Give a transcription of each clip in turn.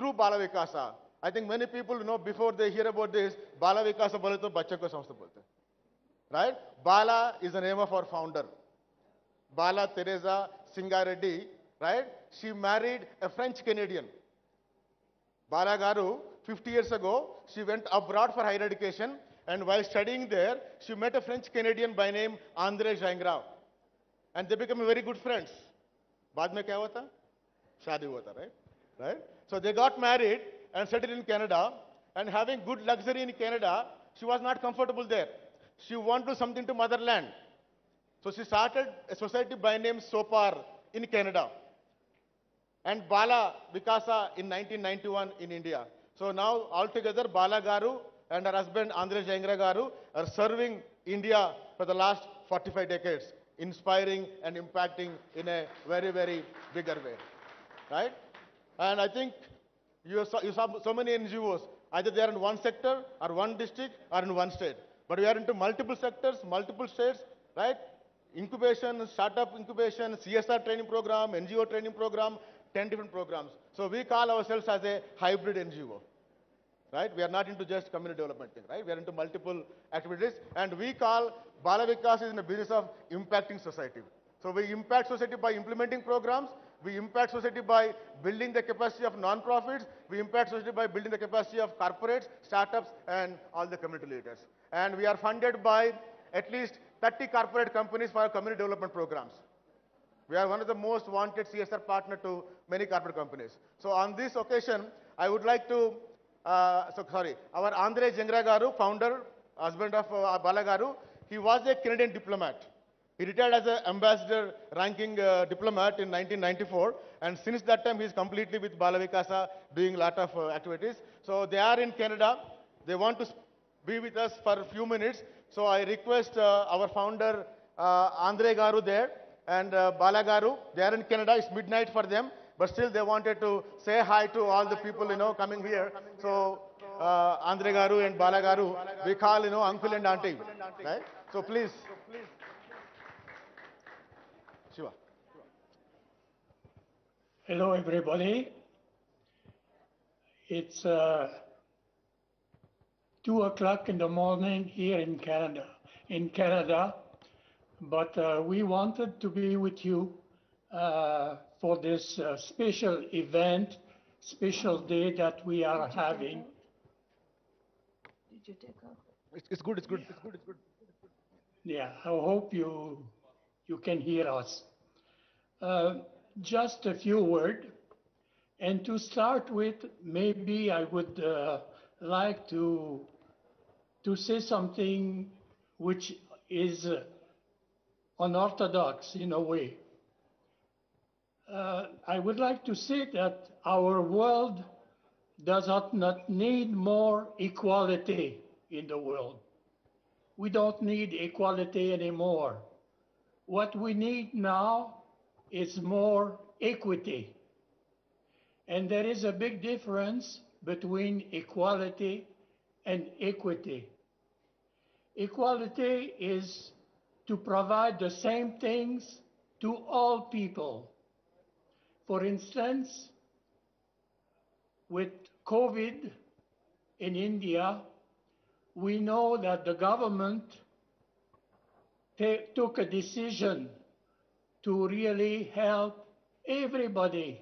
through Bala Vikasa. I think many people know before they hear about this, Bala Vikasa bole to bachcha ko samstha bolte hain. Right? Bala is the name of our founder. Bala Teresa Singareddy, right? She married a French Canadian. Bala Garu, 50 years ago, she went abroad for higher education, and while studying there, she met a French Canadian by name Andre Jangrao. And they became very good friends. बाद में क्या हुआ था? शादी हुआ था, right? Right? So they got married and settled in Canada, and having good luxury in Canada, she was not comfortable there. She wanted to do something to motherland. So she started a society by name Sopar in Canada, and Bala Vikasa in 1991 in India. So now altogether Bala Garu and her husband Andre Jangra Garu are serving India for the last 45 decades, inspiring and impacting in a very, very bigger way, right? And I think you saw so many NGOs, either they are in one sector or one district or in one state. But we are into multiple sectors, multiple states, right? Incubation, startup incubation, CSR training program, NGO training program, 10 different programs. So we call ourselves as a hybrid NGO, right? We are not into just community development thing, right? We are into multiple activities, and we call Bala Vikas is in the business of impacting society. So we impact society by implementing programs, we impact society by building the capacity of non-profits, we impact society by building the capacity of corporates, startups, and all the community leaders. And we are funded by at least 30 corporate companies for our community development programs. We are one of the most wanted CSR partner to many corporate companies. So on this occasion, I would like to, our Andre Jangra Garu, founder, husband of Bala Garu, he was a Canadian diplomat. He retired as an ambassador ranking diplomat in 1994, and since that time he is completely with Bala Vikasa doing a lot of activities. So they are in Canada. They want to be with us for a few minutes. So I request our founder Andre Garu there and Bala Garu. They are in Canada. It's midnight for them, but still they wanted to say hi to all the people coming here. So Andre Garu and Bala Garu, we call uncle and auntie, right? So please. Shiva. Hello, everybody. It's 2 o'clock in the morning here in Canada, but we wanted to be with you for this special event, special day that we are having. Did you take off? It's good. Yeah, I hope you can hear us. Just a few words, and to start with, maybe I would like to say something which is unorthodox in a way. I would like to say that our world does not need more equality in the world. We don't need equality anymore. What we need now is more equity. And there is a big difference between equality and equity. Equality is to provide the same things to all people. For instance, with COVID in India, we know that the government took a decision to really help everybody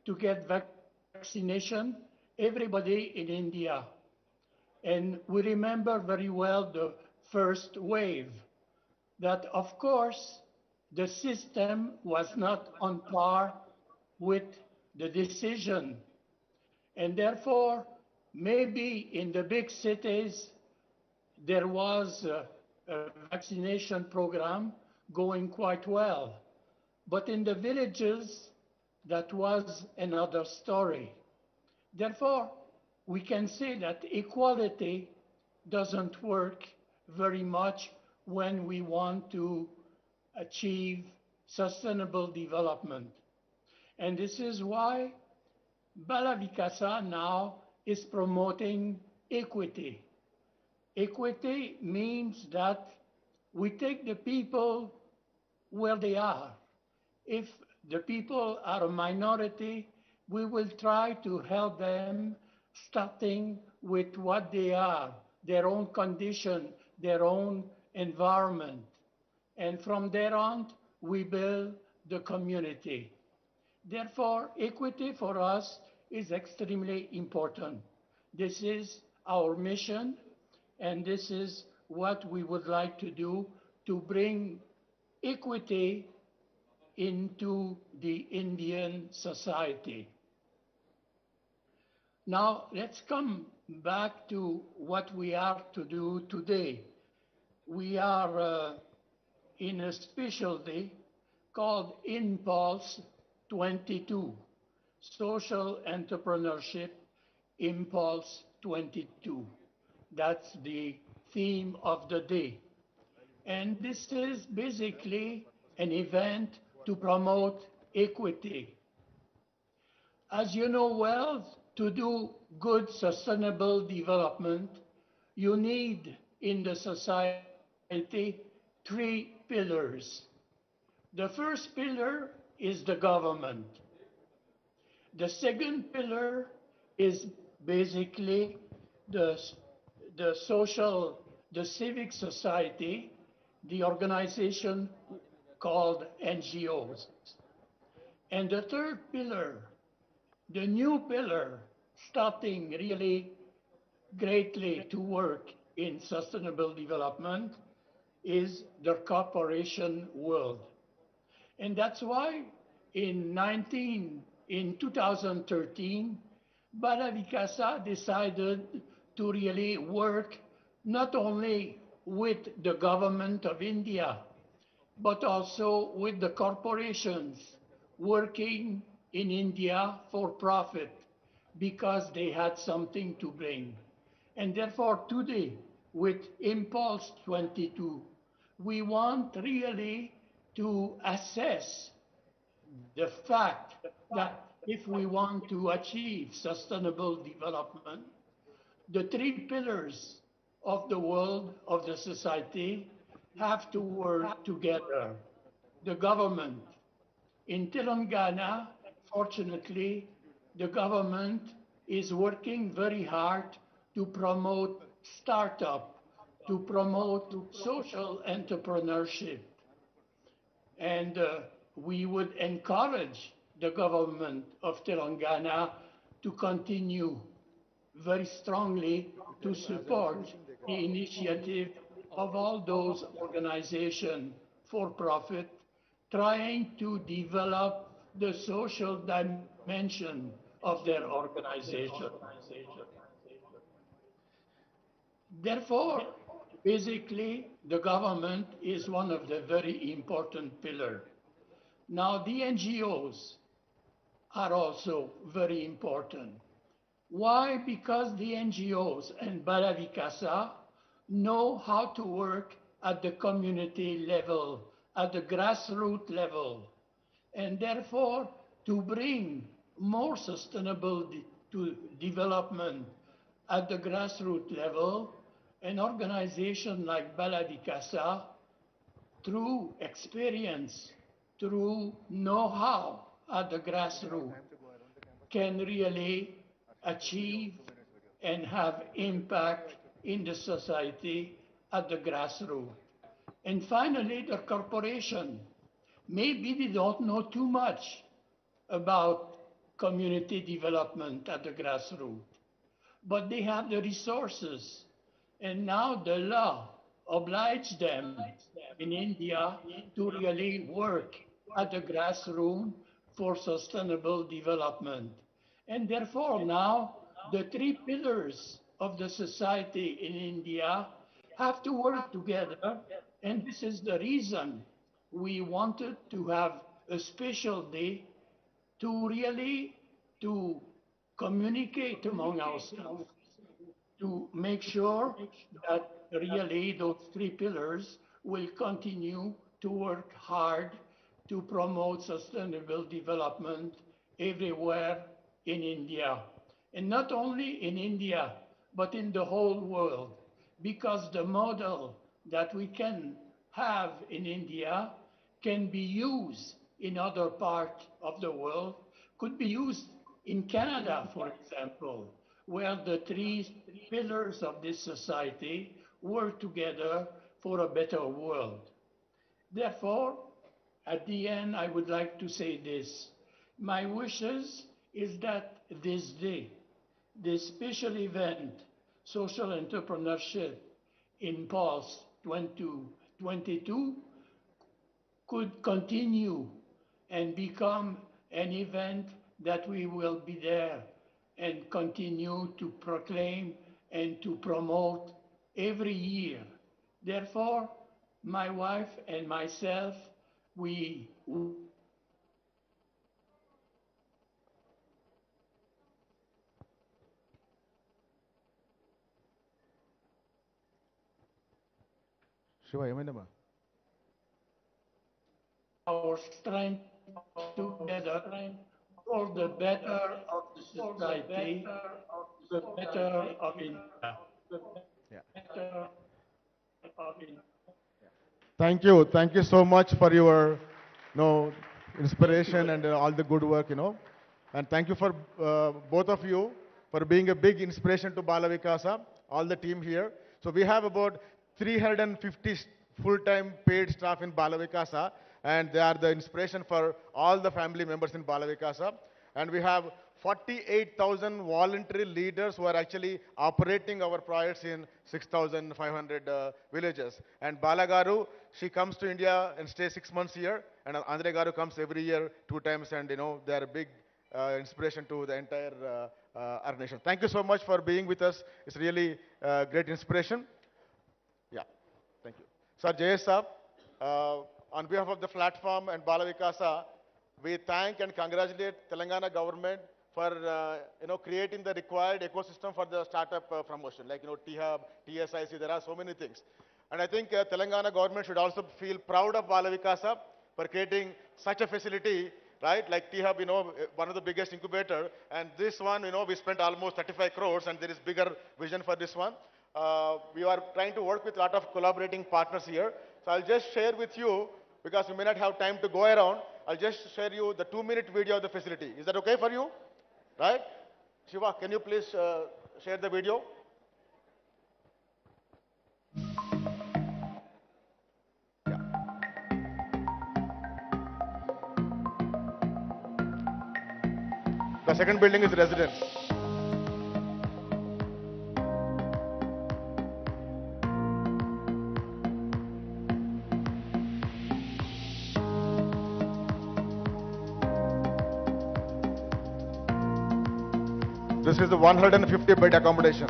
to get vaccination, everybody in India. And we remember very well the first wave, that of course the system was not on par with the decision. And therefore, maybe in the big cities, there was a vaccination program going quite well. But in the villages, that was another story. Therefore, we can say that equality doesn't work very much when we want to achieve sustainable development. And this is why Bala Vikasa now is promoting equity. Equity means that we take the people where they are. If the people are a minority, we will try to help them starting with what they are, their own condition, their own environment. And from there on, we build the community. Therefore, equity for us is extremely important. This is our mission, and this is what we would like to do to bring equity into the Indian society. Now, let's come back to what we are to do today. We are in a specialty called Impulse 22, Social Entrepreneurship Impulse 22. That's the theme of the day. And this is basically an event to promote equity. As you know well, to do good sustainable development, you need in the society 3 pillars. The first pillar is the government. The second pillar is basically the, the social, the civic society, the organization called NGOs. And the third pillar, the new pillar, starting really greatly to work in sustainable development, is the corporation world. And that's why in 2013, Bala Vikasa decided to really work not only with the government of India, but also with the corporations working in India for profit because they had something to bring. And therefore today, with Impulse 22, we want really to assess the fact that if we want to achieve sustainable development, the 3 pillars of the world, of the society, have to work together. The government. In Telangana, fortunately, the government is working very hard to promote startup, to promote social entrepreneurship. And we would encourage the government of Telangana to continue very strongly to support the initiative of all those organizations for profit trying to develop the social dimension of their organization. Therefore, basically, the government is one of the very important pillars. Now, the NGOs are also very important. Why? Because the NGOs and Bala Vikasa know how to work at the community level, at the grassroots level, and therefore to bring more sustainable development at the grassroots level, an organization like Bala Vikasa, through experience, through know-how at the grassroots, can really achieve and have impact in the society at the grassroots. And finally, the corporation. Maybe they don't know too much about community development at the grassroots, but they have the resources. And now the law obliges them in India to really work at the grassroots for sustainable development. And therefore now the 3 pillars of the society in India have to work together, and this is the reason we wanted to have a special day to really to communicate among ourselves, to make sure that really those 3 pillars will continue to work hard to promote sustainable development everywhere in India. And not only in India, but in the whole world, because the model that we can have in India can be used in other parts of the world, could be used In Canada, for example, where the three pillars of this society work together for a better world. Therefore, at the end, I would like to say this. My wishes is that this day, this special event, social entrepreneurship, Impulse 2022, could continue and become an event that we will be there and continue to proclaim and to promote every year. Therefore, my wife and myself, we Shiva, ఏమైందమ్మా? our strength together for the better of the society, the better of India. Yeah. Better of India. Thank you. Thank you so much for your, inspiration and all the good work, And thank you for both of you for being a big inspiration to Bala Vikasa, all the team here. So we have about 350 full-time paid staff in Bala Vikasa, and they are the inspiration for all the family members in Bala Vikasa. And we have 48,000 voluntary leaders who are actually operating our projects in 6,500 villages. And Bala Garu, she comes to India and stays 6 months here, and Andre Garu comes every year 2 times, and they are a big inspiration to the entire our nation. Thank you so much for being with us. It's really great inspiration. Yeah, thank you. Sir Jayesh Saab, on behalf of the platform and Bala Vikasa, we thank and congratulate Telangana government for creating the required ecosystem for the startup promotion, like T-Hub, TSIC. There are so many things, and I think Telangana government should also feel proud of Bala Vikasa for creating such a facility, right? Like T-Hub, one of the biggest incubator, and this one, we spent almost 35 crores, and there is bigger vision for this one. We are trying to work with a lot of collaborating partners here. So I'll just share with you, because we may not have time to go around. I'll just share you the 2-minute video of the facility. Is that okay for you? Right? Shiva, can you please share the video? The second building is residence. This is the 150-bed accommodation.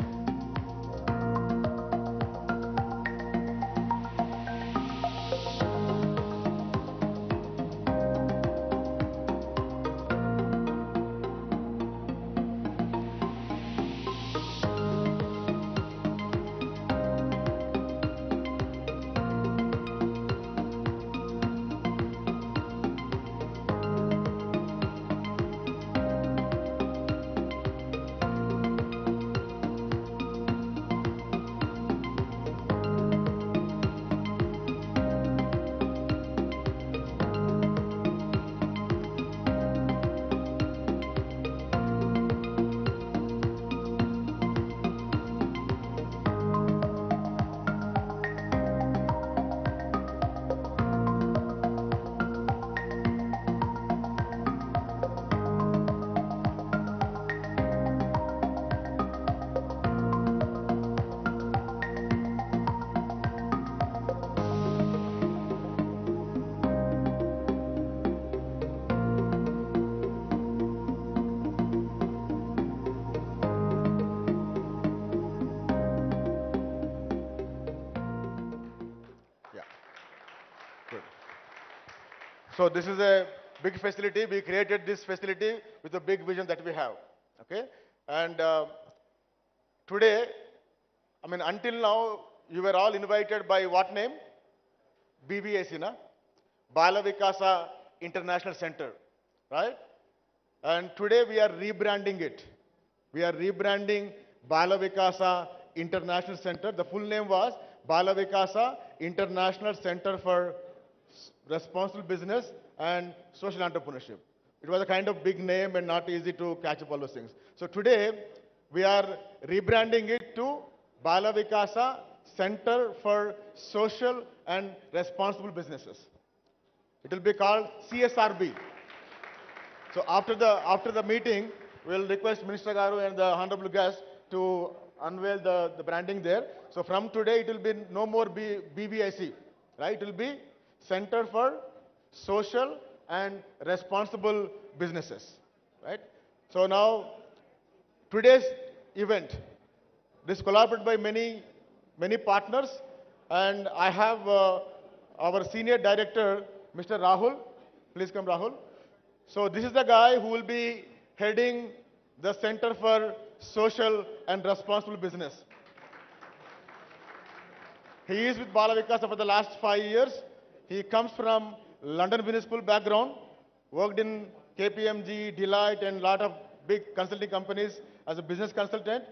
So this is a big facility. We created this facility with a big vision that we have. Okay? And today, until now, you were all invited by what name? BVAC, na? Bala Vikasa International Center, right? And today we are rebranding it. We are rebranding Bala Vikasa International Center. The full name was Bala Vikasa International Center for Responsible Business and Social Entrepreneurship. It was a kind of big name and not easy to catch up all those things. So today, we are rebranding it to Bala Vikasa Center for Social and Responsible Businesses. It will be called CSRB. So after the meeting, we'll request Minister Garu and the honorable guest to unveil the branding there. So from today, it will be no more BBIC, right? It will be Center for Social and Responsible Businesses, right? So now, today's event, this is collaborated by many partners, and I have our senior director, Mr. Rahul. Please come, Rahul. So this is the guy who will be heading the Center for Social and Responsible Business. He is with Bala Vikasa for the last 5 years. He comes from London Business School background, worked in KPMG, Deloitte, and a lot of big consulting companies as a business consultant.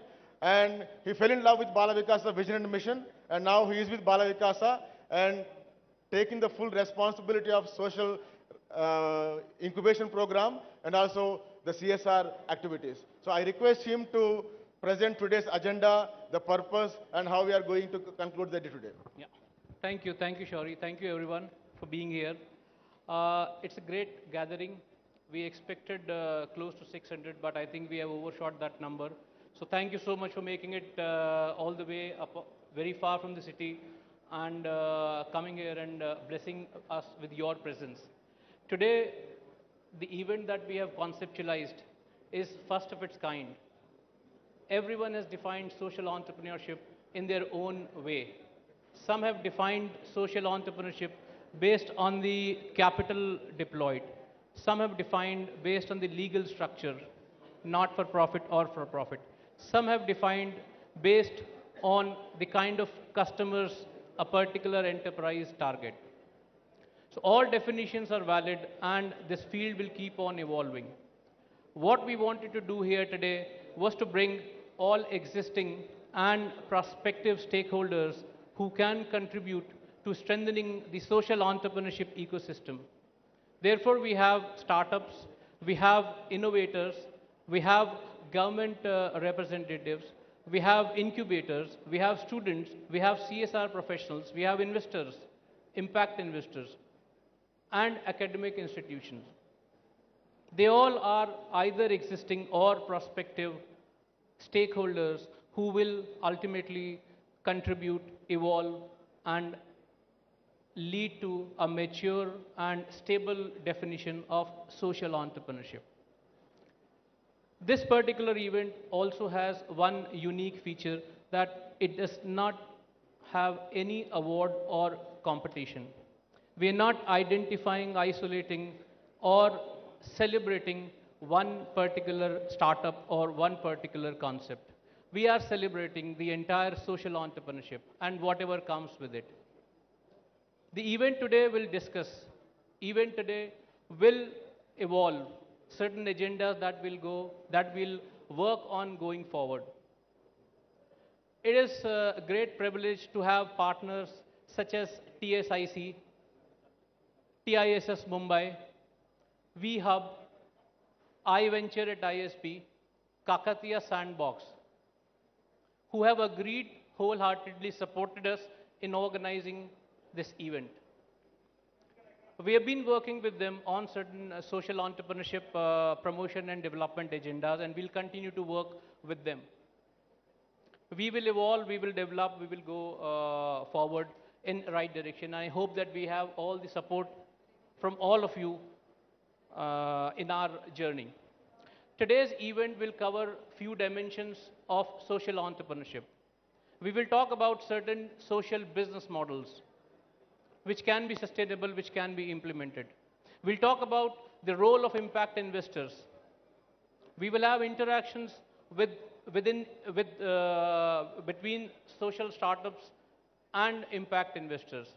And he fell in love with Bala Vikasa vision and mission, and now he is with Bala Vikasa and taking the full responsibility of social incubation program and also the CSR activities. So I request him to present today's agenda, the purpose, and how we are going to conclude the day today. Yeah. Thank you, Shauri. Thank you everyone for being here. It's a great gathering. We expected close to 600, but I think we have overshot that number. So thank you so much for making it all the way up, very far from the city, and coming here and blessing us with your presence. Today, the event that we have conceptualized is first of its kind. Everyone has defined social entrepreneurship in their own way. Some have defined social entrepreneurship based on the capital deployed. Some have defined based on the legal structure, not for profit or for profit. Some have defined based on the kind of customers a particular enterprise target. So all definitions are valid, and this field will keep on evolving. What we wanted to do here today was to bring all existing and prospective stakeholders who can contribute to strengthening the social entrepreneurship ecosystem. Therefore, we have startups, we have innovators, we have government representatives, we have incubators, we have students, we have CSR professionals, we have investors, impact investors, and academic institutions. They all are either existing or prospective stakeholders who will ultimately contribute, evolve, and lead to a mature and stable definition of social entrepreneurship. This particular event also has one unique feature, that it does not have any award or competition. We are not identifying, isolating, or celebrating one particular startup or one particular concept. We are celebrating the entire social entrepreneurship and whatever comes with it. The event today will discuss, event today will evolve certain agendas that will work on going forward. It is a great privilege to have partners such as TSIC, TISS Mumbai, VHub, iVenture at ISP, Kakatiya Sandbox, who have agreed, wholeheartedly supported us in organizing this event. We have been working with them on certain social entrepreneurship promotion and development agendas, and we'll continue to work with them. We will evolve, we will develop, we will go forward in the right direction. I hope that we have all the support from all of you in our journey. Today's event will cover few dimensions of social entrepreneurship. We will talk about certain social business models which can be sustainable, which can be implemented. We'll talk about the role of impact investors. We will have interactions between social startups and impact investors.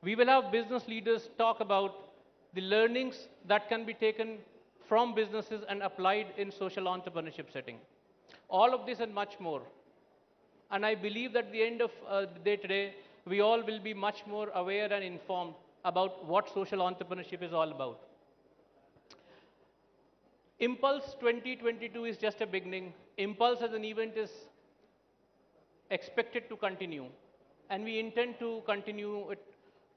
We will have business leaders talk about the learnings that can be taken from businesses and applied in social entrepreneurship setting. All of this and much more. And I believe that at the end of the day today, we all will be much more aware and informed about what social entrepreneurship is all about. Impulse 2022 is just a beginning. Impulse as an event is expected to continue, and we intend to continue it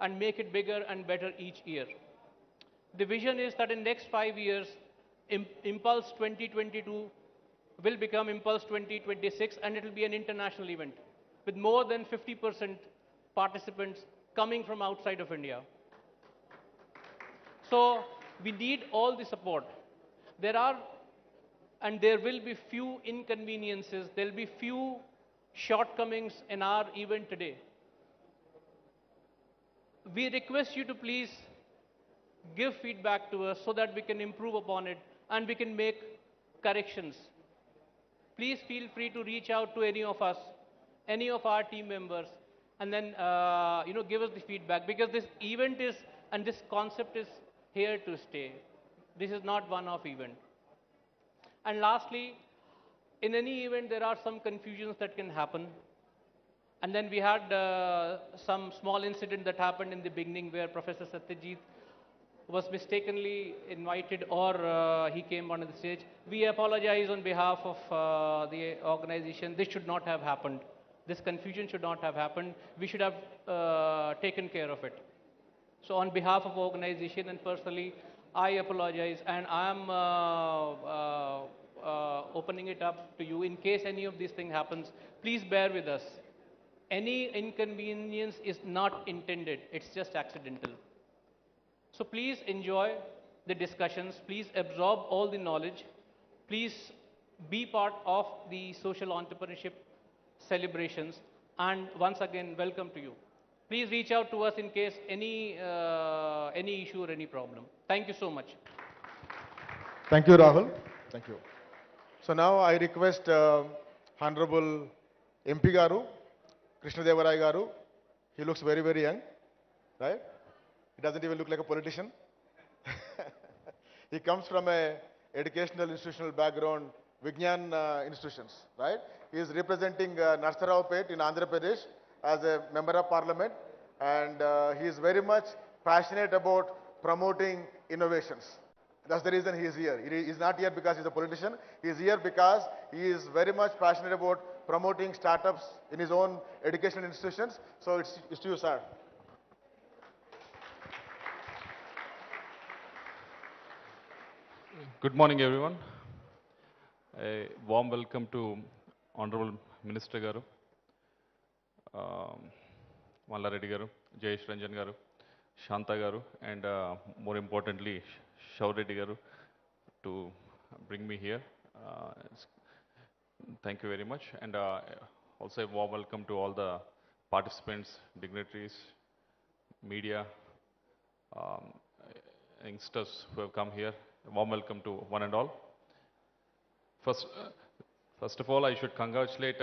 and make it bigger and better each year. The vision is that in next 5 years, Impulse 2022 will become Impulse 2026, and it will be an international event with more than 50% participants coming from outside of India. So we need all the support. There are and there will be few inconveniences, there will be few shortcomings in our event today. We request you to please give feedback to us so that we can improve upon it and we can make corrections. Please feel free to reach out to any of us, any of our team members, and then give us the feedback, because this event is and this concept is here to stay. This is not one-off event. And lastly, in any event, there are some confusions that can happen. And then we had some small incident that happened in the beginning where Professor Satyajit was mistakenly invited, or he came onto the stage. We apologize on behalf of the organization. This should not have happened. This confusion should not have happened. We should have taken care of it. So on behalf of organization and personally, I apologize, and I am opening it up to you. In case any of these things happens, please bear with us. Any inconvenience is not intended, it's just accidental. So please enjoy the discussions, please absorb all the knowledge, please be part of the social entrepreneurship celebrations, and once again, welcome to you. Please reach out to us in case any issue or any problem. Thank you so much. Thank you, Rahul. Thank you. So now I request Honorable MP Garu, Krishna Devarai Garu. He looks very, very young, right? He doesn't even look like a politician. He comes from a educational institutional background, Vignan institutions, right? He is representing Narsaraopet in Andhra Pradesh as a member of parliament, and he is very much passionate about promoting innovations. That's the reason he is here. He is not here because he's a politician. He is here because he is very much passionate about promoting startups in his own educational institutions. So it's to you, sir. Good morning, everyone. A warm welcome to Honorable Minister Garu, Malla Reddy Garu, Jayesh Ranjan Garu, Shanta Garu, and more importantly, Shaur Reddy Garu, to bring me here. Thank you very much. And also a warm welcome to all the participants, dignitaries, media, um, youngsters who have come here. A warm welcome to one and all. First of all, I should congratulate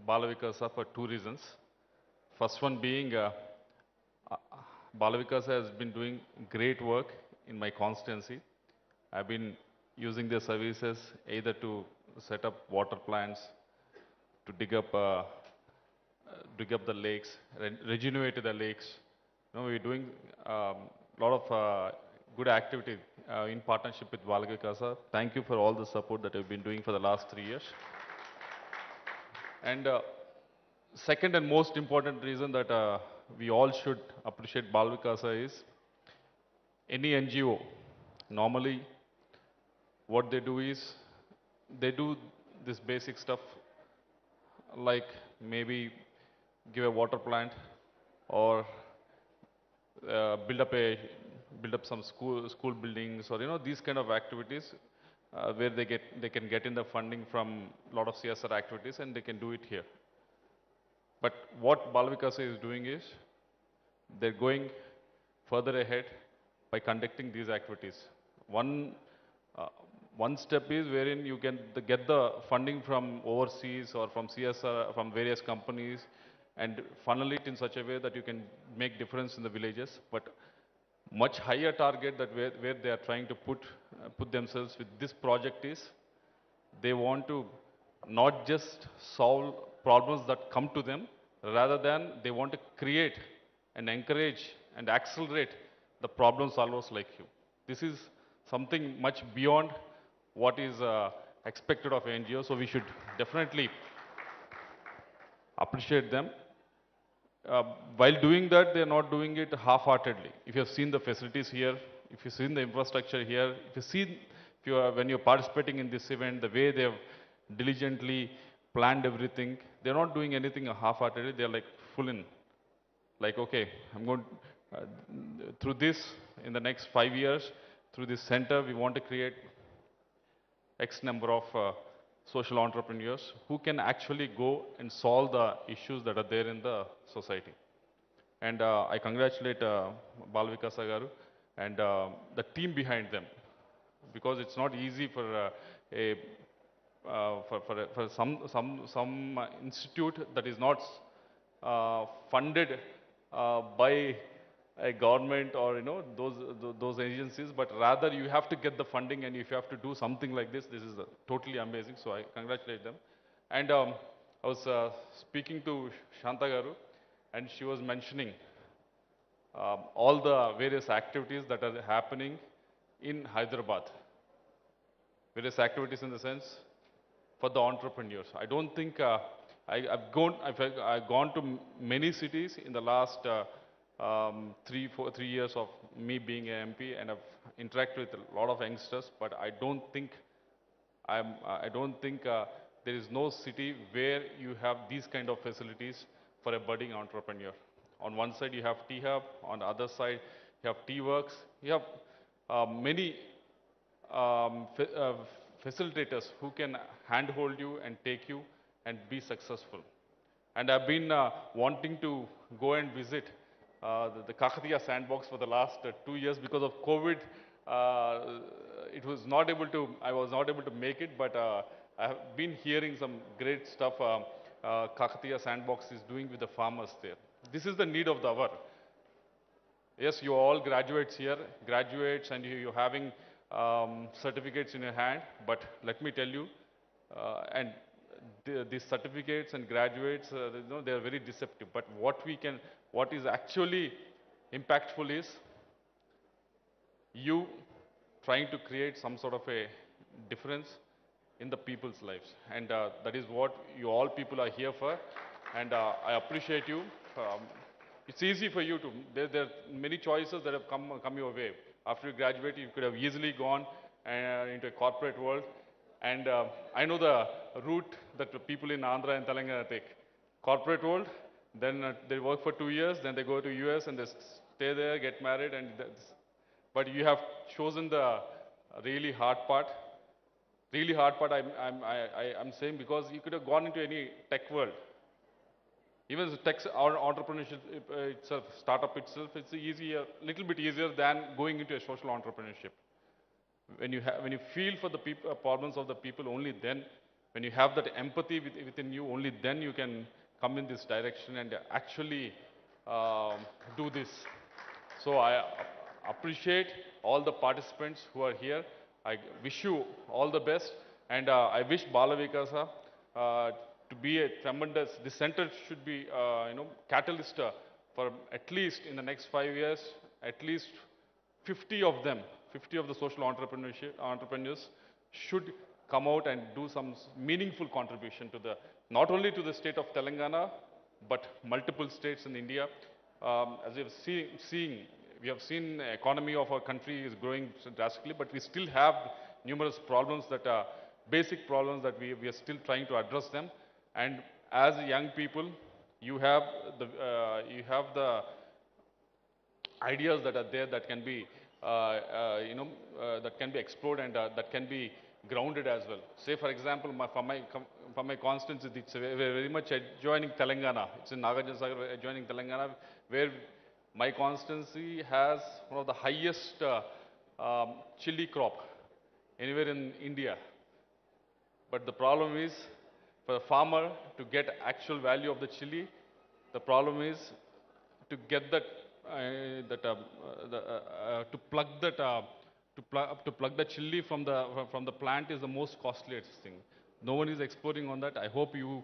Bala Vikasa for two reasons. First one being, Bala Vikasa has been doing great work in my constituency. I've been using their services either to set up water plants, to dig up the lakes, regenerate the lakes. You know, we're doing a lot of good activity in partnership with Bala Vikasa. Thank you for all the support that you've been doing for the last 3 years. And second and most important reason that we all should appreciate Bala Vikasa is, any NGO, normally what they do is, they do this basic stuff like maybe give a water plant or build up some school buildings, or these kind of activities where they can get in the funding from a lot of CSR activities, and they can do it here. But what Bala Vikasa is doing is, they're going further ahead by conducting these activities. One step is wherein you can get the funding from overseas or from CSR, from various companies, and funnel it in such a way that you can make difference in the villages. But much higher target that where they are trying to put themselves with this project is, they want to not just solve problems that come to them, rather than they want to create and encourage and accelerate the problem solvers like you. This is something much beyond what is expected of NGO. So we should definitely appreciate them. Uh, while doing that, they are not doing it half-heartedly. If you have seen the facilities here, if you've seen the infrastructure here, if you see, when you're participating in this event, the way they have diligently planned everything, they're not doing anything half-heartedly. They're like full in. Like, okay, I'm going through this in the next 5 years, through this center, we want to create X number of social entrepreneurs who can actually go and solve the issues that are there in the society. And I congratulate Balvikasa Garu and the team behind them, because it's not easy for some institute that is not funded by a government or those agencies, but rather you have to get the funding, and if you have to do something like this, this is totally amazing. So I congratulate them. And I was speaking to Shanta Garu, and she was mentioning all the various activities that are happening in Hyderabad. Various activities in the sense for the entrepreneurs. I don't think I've gone to many cities in the last 3 years of me being an MP, and I've interacted with a lot of youngsters. But I don't think there is no city where you have these kind of facilities for a budding entrepreneur. On one side you have T-Hub, on the other side you have T-Works, you have many facilitators who can handhold you and take you and be successful. And I've been wanting to go and visit the KTR sandbox for the last 2 years. Because of COVID, I was not able to make it, but I have been hearing some great stuff KTR sandbox is doing with the farmers there. This is the need of the hour. Yes, you are all graduates here, and you're having certificates in your hand, but let me tell you, and these certificates and graduates, they are very deceptive. But what is actually impactful is you trying to create some sort of a difference in the people's lives, and that is what you all people are here for. And I appreciate you. It's easy for you to, there are many choices that have come your way. After you graduate, you could have easily gone into a corporate world. And I know the route that the people in Andhra and Telangana take. Corporate world, then they work for 2 years, then they go to US and they stay there, get married, and but you have chosen the really hard part. Really hard part, I'm saying, because you could have gone into any tech world. Even the tech or entrepreneurship itself, startup itself, it's easier, little bit easier than going into a social entrepreneurship. When you feel for the problems of the people, only then, when you have that empathy within you, only then you can come in this direction and actually do this. So I appreciate all the participants who are here. I wish you all the best, and I wish Balavikasa to be a tremendous. This center should be, catalyst for at least in the next 5 years, at least 50 of them. 50 of the social entrepreneurs should come out and do some meaningful contribution to not only to the state of Telangana, but multiple states in India. As we have seen the economy of our country is growing drastically, but we still have numerous problems that are basic problems that we are still trying to address them. And as young people, you have the ideas that are there that can be that can be explored, and that can be grounded as well. Say, for example, for my constituency, it's very much adjoining Telangana. It's in Nagarjuna Sagar, adjoining Telangana, where my constituency has one of the highest chili crop anywhere in India. But the problem is, for the farmer to get actual value of the chili, the problem is to get that to plug the chili from the plant is the most costliest thing. No one is exploring on that. I hope you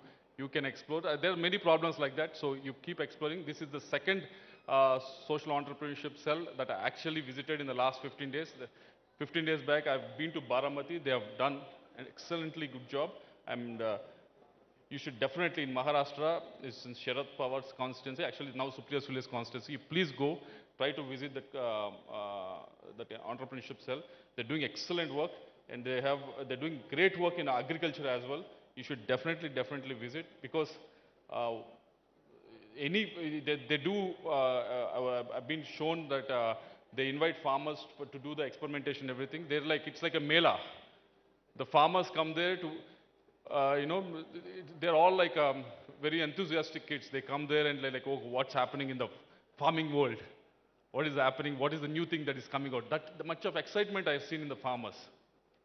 can explore. There are many problems like that, so you keep exploring. This is the second social entrepreneurship cell that I actually visited in the last 15 days. 15 days back, I've been to Baramati. They have done an excellently good job. And you should definitely, in Maharashtra, it's in Sharad Pawar's constituency, actually now Supriya Sule's constituency. Please go, try to visit that entrepreneurship cell. They're doing excellent work, and they're doing great work in agriculture as well. You should definitely visit, because they do, I've been shown that they invite farmers to do the experimentation and everything. They're like, it's like a mela. The farmers come there to, they're all like very enthusiastic kids. They come there and they're like, oh, what's happening in the farming world? What is happening? What is the new thing that is coming out? That much of excitement I've seen in the farmers.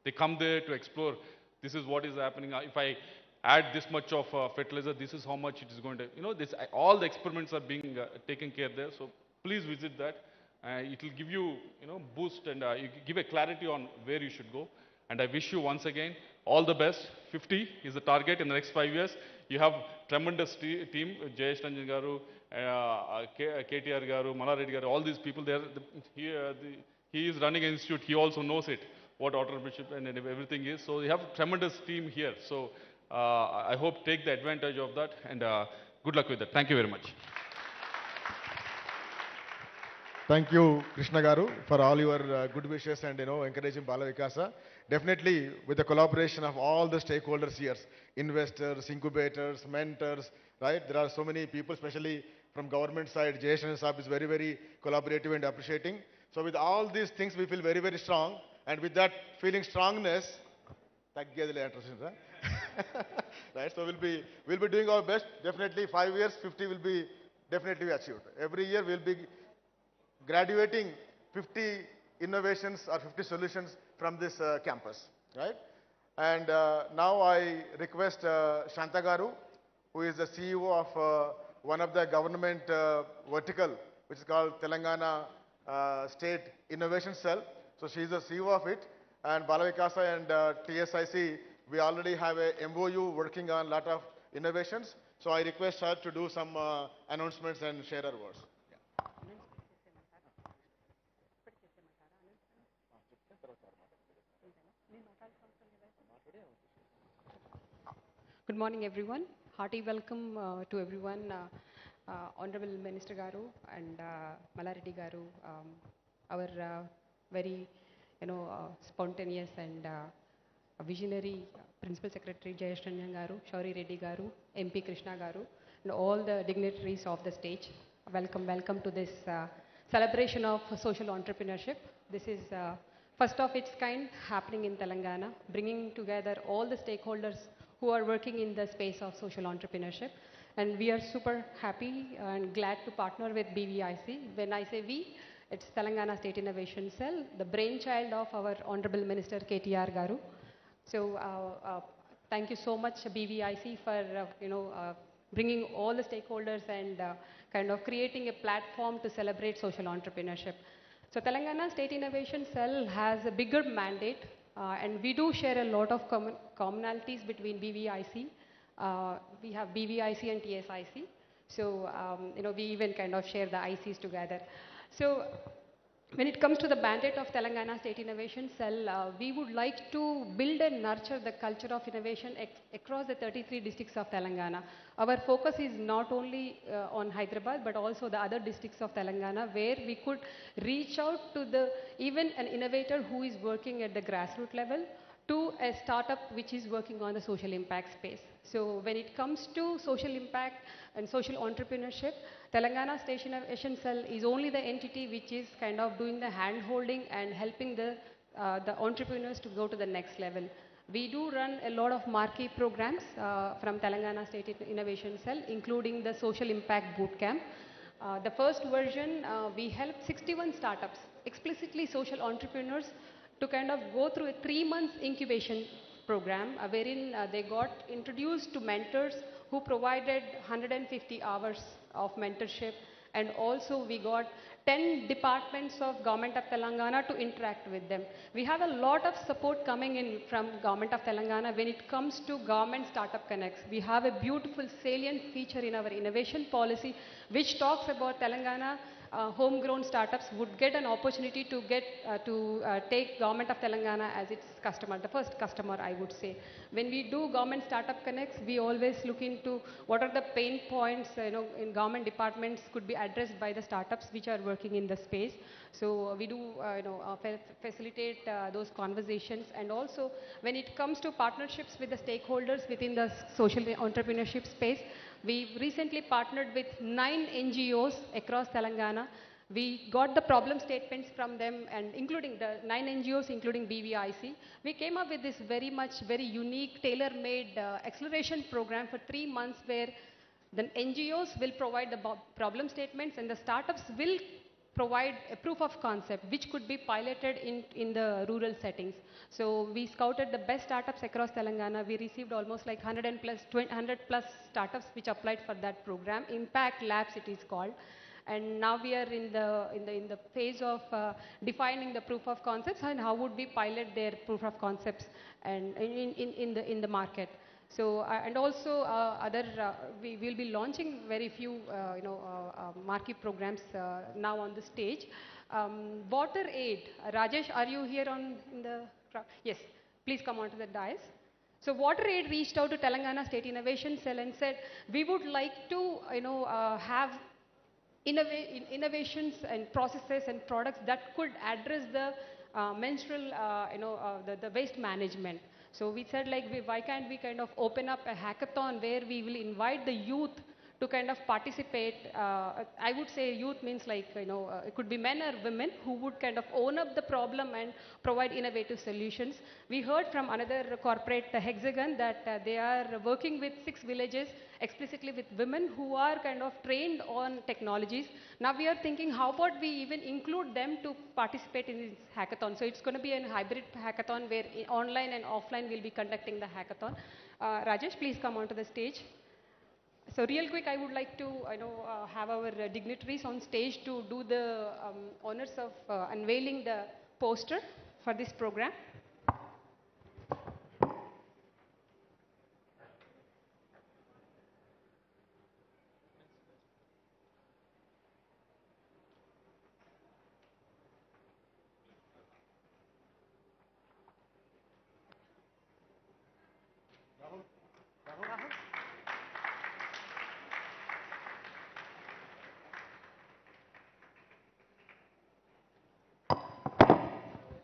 They come there to explore. This is what is happening. If I add this much of fertilizer, this is how much it is going to, all the experiments are being taken care there. So please visit that. It will give you, boost, and you give a clarity on where you should go. And I wish you once again all the best. 50 is the target in the next 5 years. You have tremendous team, Jayesh Ranjan Garu, KTR Garu, Malareddy Garu, all these people there. He is running an institute. He also knows it, what entrepreneurship and everything is. So you have a tremendous team here. So I hope take the advantage of that, and good luck with that. Thank you very much. Thank you, Krishna Garu, for all your good wishes and encouraging Bala Vikasa. Definitely, with the collaboration of all the stakeholders here, investors, incubators, mentors, right? There are so many people, especially from government side. Jayesh Saab is very collaborative and appreciating. So with all these things, we feel very strong. And with that feeling strongness, right? So we'll be doing our best. Definitely 5 years, 50 will be definitely achieved. Every year we'll be graduating 50 innovations or 50 solutions from this campus, right? And now I request Shanta Garu, who is the CEO of one of the government vertical, which is called Telangana State Innovation Cell. So she is the CEO of it. And Bala Vikasa and TSIC, we already have a MOU working on a lot of innovations. So I request her to do some announcements and share her words. Good morning, everyone. Hearty welcome to everyone, Honorable Minister Garu and Malareddy Garu, our very, spontaneous and visionary Principal Secretary Jayesh Ranjan Garu, Shauri Reddy Garu, MP Krishna Garu, and all the dignitaries of the stage. Welcome to this celebration of social entrepreneurship. This is first of its kind happening in Telangana, bringing together all the stakeholders who are working in the space of social entrepreneurship. And we are super happy and glad to partner with BVIC. When I say we, it's Telangana State Innovation Cell, the brainchild of our Honorable Minister KTR Garu. So thank you so much BVIC for bringing all the stakeholders and kind of creating a platform to celebrate social entrepreneurship. So Telangana State Innovation Cell has a bigger mandate, and we do share a lot of commonalities between BVIC. We have BVIC and TSIC. So, we even kind of share the ICs together. So, when it comes to the mandate of Telangana State Innovation Cell, we would like to build and nurture the culture of innovation across the 33 districts of Telangana. Our focus is not only on Hyderabad, but also the other districts of Telangana, where we could reach out to even an innovator who is working at the grassroots level, to a startup which is working on the social impact space. So when it comes to social impact and social entrepreneurship, Telangana State Innovation Cell is only the entity which is kind of doing the hand-holding and helping the entrepreneurs to go to the next level. We do run a lot of marquee programs from Telangana State Innovation Cell, including the Social Impact Bootcamp. The first version, we helped 61 startups, explicitly social entrepreneurs, to kind of go through a 3-month incubation program wherein they got introduced to mentors who provided 150 hours of mentorship, and also we got 10 departments of Government of Telangana to interact with them. We have a lot of support coming in from Government of Telangana when it comes to Government Startup Connects. We have a beautiful salient feature in our innovation policy which talks about Telangana homegrown startups would get an opportunity to take Government of Telangana as its customer, the first customer, I would say. When we do Government Startup Connects, we always look into what are the pain points, in government departments could be addressed by the startups which are working in the space. So we do, facilitate those conversations. And also, when it comes to partnerships with the stakeholders within the social entrepreneurship space, we recently partnered with 9 NGOs across Telangana. We got the problem statements from them, and including the 9 NGOs, including BVIC. We came up with this very unique, tailor-made acceleration program for 3 months, where the NGOs will provide the problem statements and the startups will provide a proof of concept which could be piloted in the rural settings. So we scouted the best startups across Telangana. We received almost like 100 plus startups which applied for that program. Impact Labs it is called. And now we are in the phase of defining the proof of concepts and how would we pilot their proof of concepts and in the market. So and also we will be launching very few marquee programs now on the stage. Water Aid. Rajesh, are you here in the crowd? Yes, please come onto the dais. So Water Aid reached out to Telangana State Innovation Cell and said, we would like to have innovations and processes and products that could address the menstrual, the waste management. So we said, like, why can't we kind of open up a hackathon where we will invite the youth to kind of participate. I would say youth means like, it could be men or women who would kind of own up the problem and provide innovative solutions. We heard from another corporate, the Hexagon, that they are working with 6 villages, explicitly with women who are kind of trained on technologies. Now we are thinking, how about we even include them to participate in this hackathon? So it's going to be a hybrid hackathon where online and offline we'll be conducting the hackathon. Rajesh, please come onto the stage. So real quick, I would like to have our dignitaries on stage to do the honors of unveiling the poster for this program.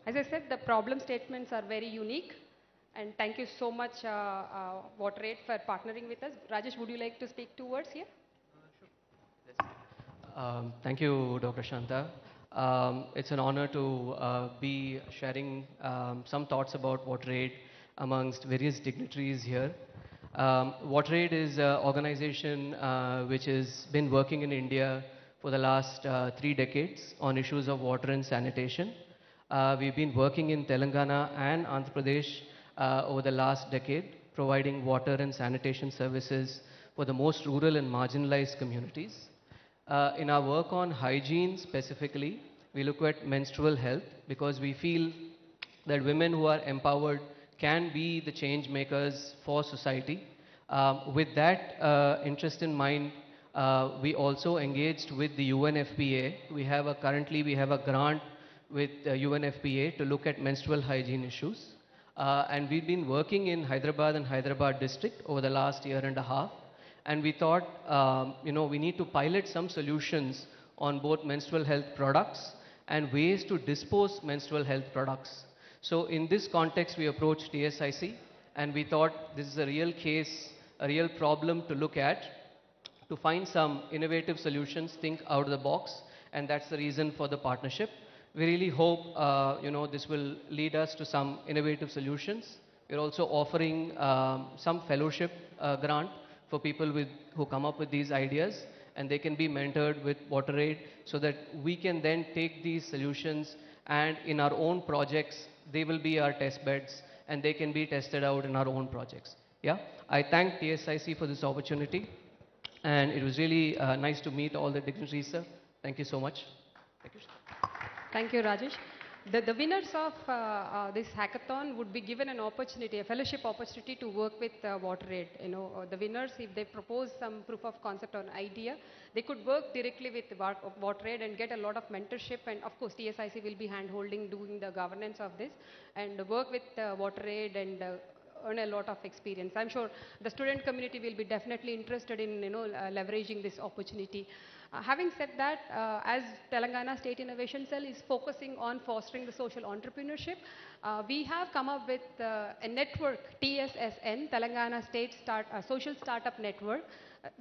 As I said, the problem statements are very unique. And thank you so much, WaterAid, for partnering with us. Rajesh, would you like to speak 2 words here? Thank you, Dr. Shanta. It's an honor to be sharing some thoughts about WaterAid amongst various dignitaries here. WaterAid is an organization which has been working in India for the last 3 decades on issues of water and sanitation. We've been working in Telangana and Andhra Pradesh over the last decade, providing water and sanitation services for the most rural and marginalized communities. In our work on hygiene specifically, we look at menstrual health because we feel that women who are empowered can be the change makers for society. With that interest in mind, we also engaged with the UNFPA. Currently we have a grant with UNFPA to look at menstrual hygiene issues. And we've been working in Hyderabad and Hyderabad district over the last 1.5 years. And we thought, we need to pilot some solutions on both menstrual health products and ways to dispose menstrual health products. So in this context, we approached TSIC and we thought this is a real case, a real problem to look at, to find some innovative solutions, think out of the box, and that's the reason for the partnership. We really hope, this will lead us to some innovative solutions. We're also offering some fellowship grant for people who come up with these ideas, and they can be mentored with WaterAid so that we can then take these solutions and in our own projects, they will be our test beds and they can be tested out in our own projects. Yeah, I thank TSIC for this opportunity, and it was really nice to meet all the dignitaries, sir. Thank you so much. Thank you. Thank you, Rajesh. The winners of this hackathon would be given an opportunity, a fellowship opportunity to work with WaterAid. The winners, if they propose some proof of concept or idea, they could work directly with WaterAid and get a lot of mentorship. And of course, TSIC will be hand-holding, doing the governance of this, and work with WaterAid and earn a lot of experience. I'm sure the student community will be definitely interested in leveraging this opportunity. Having said that, as Telangana State Innovation Cell is focusing on fostering the social entrepreneurship, we have come up with a network, TSSN, Telangana State Social Startup Network,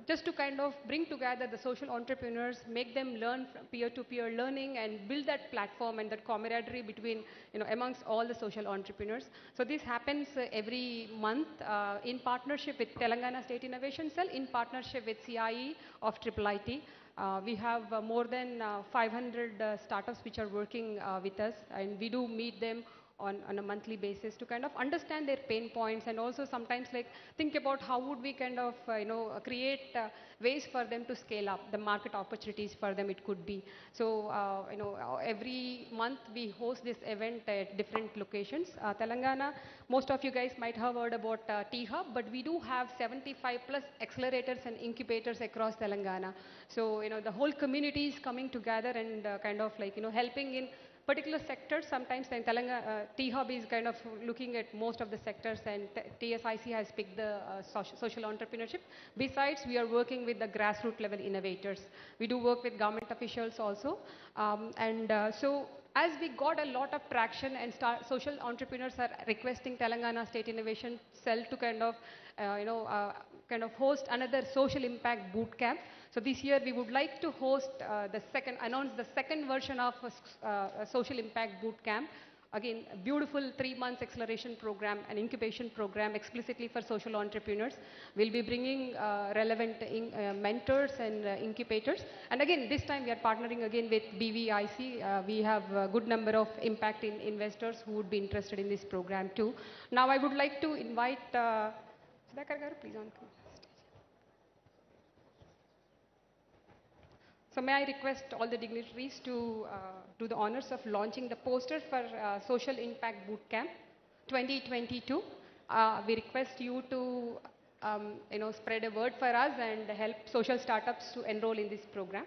just to kind of bring together the social entrepreneurs, make them learn from peer-to-peer learning and build that platform and that camaraderie between, amongst all the social entrepreneurs. So this happens every month in partnership with Telangana State Innovation Cell, in partnership with CIE of IIIT. We have more than 500 startups which are working with us, and we do meet them on a monthly basis to kind of understand their pain points, and also sometimes like think about how would we kind of create ways for them to scale up the market opportunities for them it could be. So every month we host this event at different locations. Telangana, most of you guys might have heard about T-Hub, but we do have 75 plus accelerators and incubators across Telangana. So the whole community is coming together and kind of like helping in particular sectors. Sometimes in Telangana, T-Hub is kind of looking at most of the sectors, and TSIC has picked the social entrepreneurship. Besides, we are working with the grassroots level innovators. We do work with government officials also. So as we got a lot of traction and social entrepreneurs are requesting Telangana State Innovation Cell to kind of, host another social impact boot camp. So this year we would like to host announce the second version of a social impact boot camp. Again, a beautiful 3 months acceleration program, an incubation program explicitly for social entrepreneurs. We'll be bringing relevant mentors and incubators. And again, this time we are partnering again with BVIC. We have a good number of impact investors who would be interested in this program too. Now I would like to invite Sudhakar Garu, please on stage. So may I request all the dignitaries to do the honors of launching the poster for Social Impact Bootcamp 2022. We request you to spread a word for us and help social startups to enroll in this program.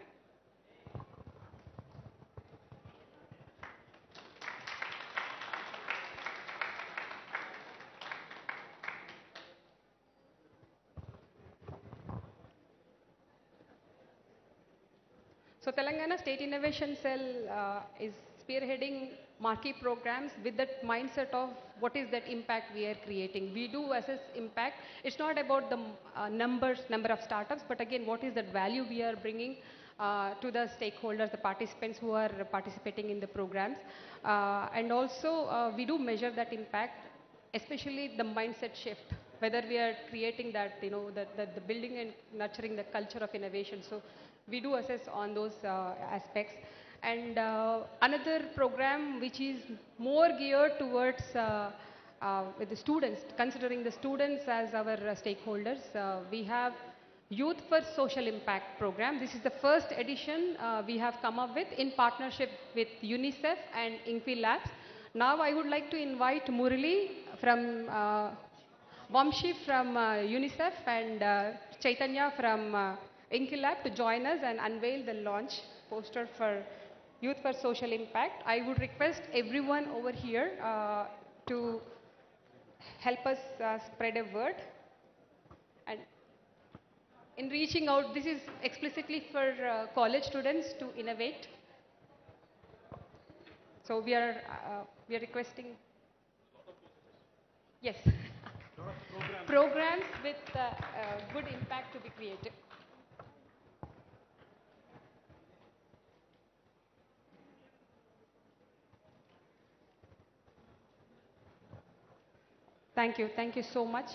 So Telangana State Innovation Cell is spearheading marquee programs with that mindset of what is that impact we are creating. We do assess impact. It's not about the number of startups, but again, what is that value we are bringing to the stakeholders, the participants who are participating in the programs. And also, we do measure that impact, especially the mindset shift, whether we are creating that, the building and nurturing the culture of innovation. So we do assess on those aspects. And another program which is more geared towards with the students, considering the students as our stakeholders, we have Youth for Social Impact program. This is the first edition we have come up with in partnership with UNICEF and INQUI Labs. Now I would like to invite Murali from Vamshi from UNICEF and Chaitanya from INQUI Lab to join us and unveil the launch poster for Youth for Social Impact. I would request everyone over here to help us spread a word. And in reaching out, this is explicitly for college students to innovate. So we are requesting, yes, programs with good impact to be created. Thank you so much.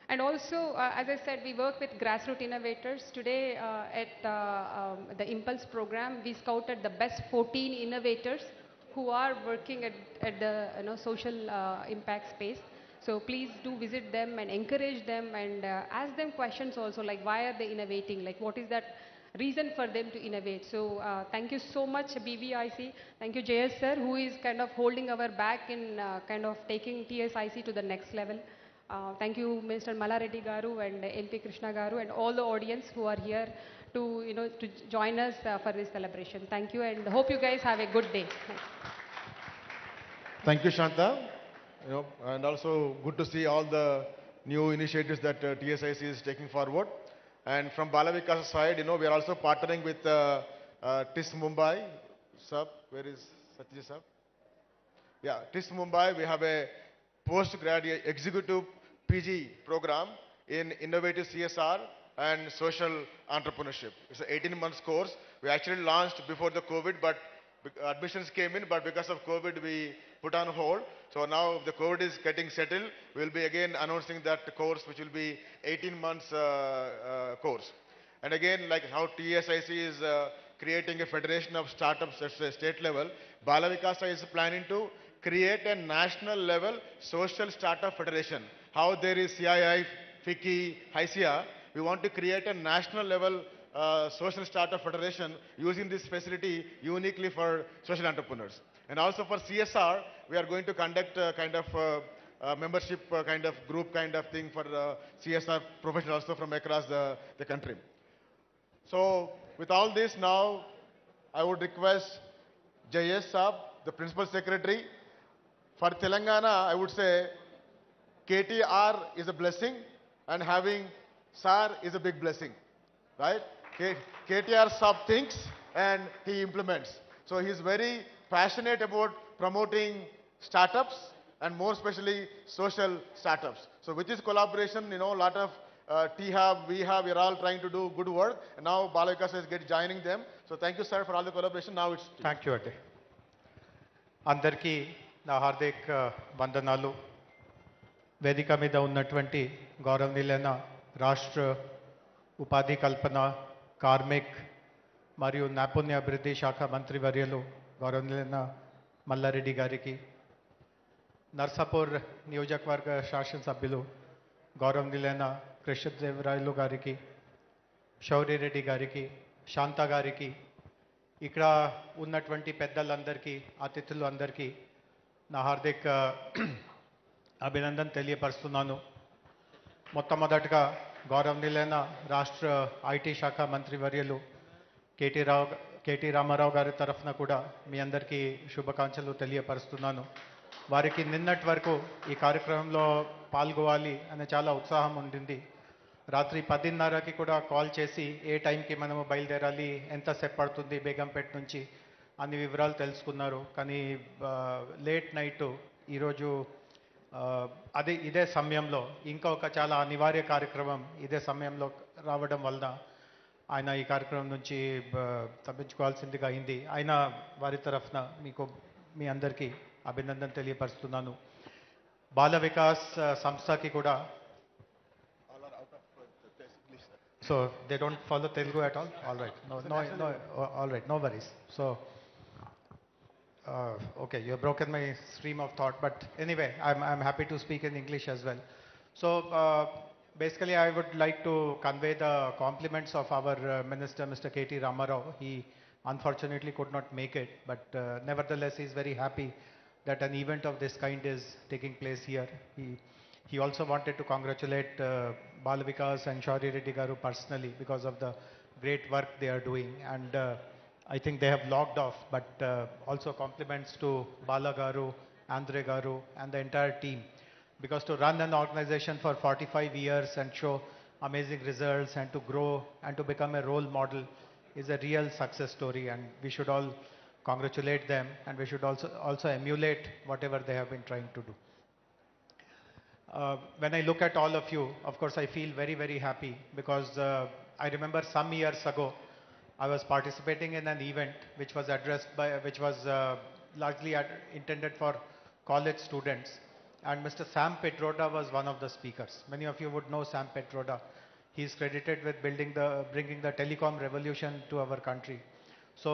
And also, as I said, we work with grassroots innovators. Today at the Impulse program, we scouted the best 14 innovators who are working at the social impact space. So please do visit them and encourage them and ask them questions also, like why are they innovating, like what is that reason for them to innovate. So thank you so much, BVIC. Thank you, JS sir, who is kind of holding our back in kind of taking TSIC to the next level. Thank you, Mr. Malareddy Garu and LP Krishna Garu and all the audience who are here to, to join us for this celebration. Thank you and hope you guys have a good day. Thanks. Thank you, Shanta. And also good to see all the new initiatives that TSIC is taking forward. And from Balavikas side, we are also partnering with TIS Mumbai. Sub, where is Satya Sab? Yeah, TIS Mumbai, we have a postgraduate executive PG program in innovative CSR and social entrepreneurship. It's an 18 months course. We actually launched before the COVID, but admissions came in, but because of COVID, we put on hold. So now the COVID is getting settled, we will be again announcing that course, which will be 18 months course. And again, like how TSIC is creating a federation of startups at the state level, Balavikasa is planning to create a national level social startup federation. How there is CII, FICCI, HICIA, we want to create a national level social startup federation using this facility uniquely for social entrepreneurs. And also for CSR, we are going to conduct a kind of membership kind of group kind of thing for CSR professionals also from across the country. So with all this now, I would request JS Saab, the Principal Secretary. For Telangana, I would say KTR is a blessing and having SAR is a big blessing, right? KTR Saab thinks and he implements. So he's very passionate about promoting startups and more especially social startups. So with this collaboration, a lot of T-Hub, V-Hub, we're all trying to do good work. And now Balavikas is joining them. So thank you, sir, for all the collaboration. Now it's... Thank you, Ade. అందరికీ నా హార్దిక వందనాలు. వేదిక మీద ఉన్నటువంటి గౌరవనీయులైన రాష్ట్ర ఉపాధి కల్పన, karmic మరియు నైపుణ్య అభివృద్ధి శాఖ మంత్రివర్యులు గౌరవనీయులైన మల్లారెడ్డి గారికి, నర్సాపూర్ నియోజకవర్గ శాసనసభ్యులు గౌరవనీయులైన కృష్ణదేవరాయలు గారికి, శౌర్యరెడ్డి గారికి, శాంత గారికి, ఇక్కడ ఉన్నటువంటి పెద్దలందరికీ, అతిథులు అందరికీ నా హార్దిక అభినందన తెలియపరుస్తున్నాను. మొట్టమొదటిగా గౌరవనీయులైన రాష్ట్ర ఐటీ శాఖ మంత్రివర్యులు కేటీ రామారావు గారి తరఫున కూడా మీ అందరికీ శుభాకాంక్షలు తెలియపరుస్తున్నాను. వారికి నిన్నటి వరకు ఈ కార్యక్రమంలో పాల్గొవాలి అనే చాలా ఉత్సాహం ఉండింది. రాత్రి 10:30కి కూడా కాల్ చేసి ఏ టైంకి మనము బయలుదేరాలి, ఎంతసేపు పడుతుంది బేగంపేట నుంచి అన్ని వివరాలు తెలుసుకున్నారు. కానీ లేట్ నైట్ ఈరోజు ఇదే సమయంలో ఇంకా ఒక చాలా అనివార్య కార్యక్రమం ఇదే సమయంలో రావడం వలన ఆయన ఈ కార్యక్రమం నుంచి తప్పించుకోవాల్సిందిగా అయింది. ఆయన వారి తరఫున మీ అందరికీ అభినందన తెలియపరుస్తున్నాను. బాల వికాస్ సంస్థకి కూడా So they don't follow Telugu at all? All right. No, all right. No worries. So, okay, you have broken my stream of thought. But anyway, I'm happy to speak in English as well. So basically, I would like to convey the compliments of our Minister, Mr. K.T. Ramarao. He unfortunately could not make it, but nevertheless, he's very happy that an event of this kind is taking place here. He also wanted to congratulate Balavikas and Shauri Reddy Garu personally because of the great work they are doing. And I think they have logged off, but also compliments to Bala Garu, Andre Garu and the entire team. Because to run an organization for 45 years and show amazing results and to grow and to become a role model is a real success story, and we should all congratulate them, and we should also emulate whatever they have been trying to do. When I look at all of you, of course, I feel very, very happy because I remember some years ago, I was participating in an event which was largely intended for college students, and Mr. Sam Petroda was one of the speakers. Many of you would know Sam Petroda. He is credited with bringing the telecom revolution to our country. So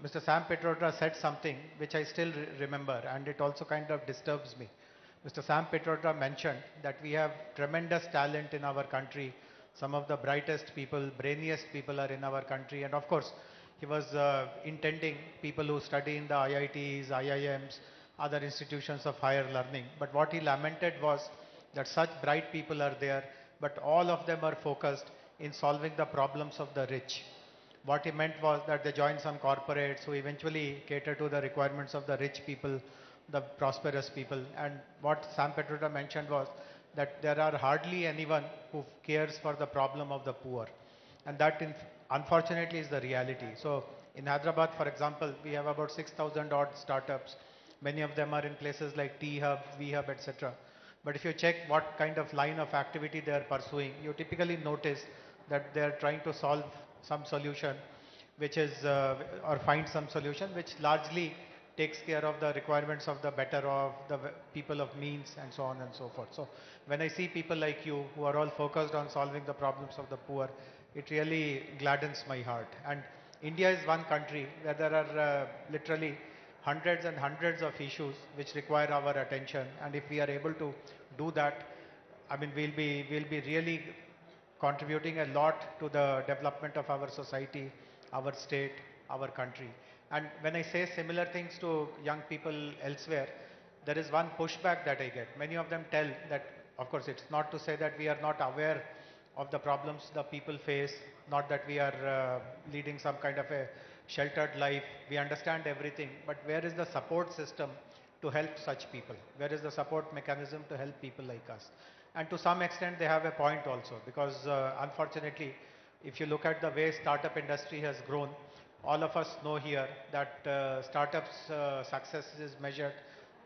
Mr. Sam Petroda said something which I still remember, and it also kind of disturbs me. Mr. Sam Petroda mentioned that we have tremendous talent in our country Some of the brightest people, brainiest people are in our country. And of course, he was intending people who study in the IITs, IIMs, other institutions of higher learning. But what he lamented was that such bright people are there, but all of them are focused in solving the problems of the rich. What he meant was that they join some corporates who eventually cater to the requirements of the rich people, the prosperous people. And what Sam Petruta mentioned was that there are hardly anyone who cares for the problem of the poor. And that unfortunately is the reality. So in Hyderabad, for example, we have about 6,000 odd startups. Many of them are in places like T-Hub, V-Hub, etc. But if you check what kind of line of activity they are pursuing, you typically notice that they are trying to solve some solution which is, or find some solution which largely takes care of the requirements of the better off, the people of means, and so on and so forth. So when I see people like you who are all focused on solving the problems of the poor, it really gladdens my heart. And India is one country where there are literally hundreds and hundreds of issues which require our attention. And if we are able to do that, I mean, we'll be really contributing a lot to the development of our society, our state, our country. And when I say similar things to young people elsewhere, there is one pushback that I get. Many of them tell that, of course, it's not to say that we are not aware of the problems the people face, not that we are leading some kind of a sheltered life. We understand everything, but where is the support system to help such people? Where is the support mechanism to help people like us? And to some extent, they have a point also, because unfortunately, if you look at the way startup industry has grown, all of us know here that startups' success is measured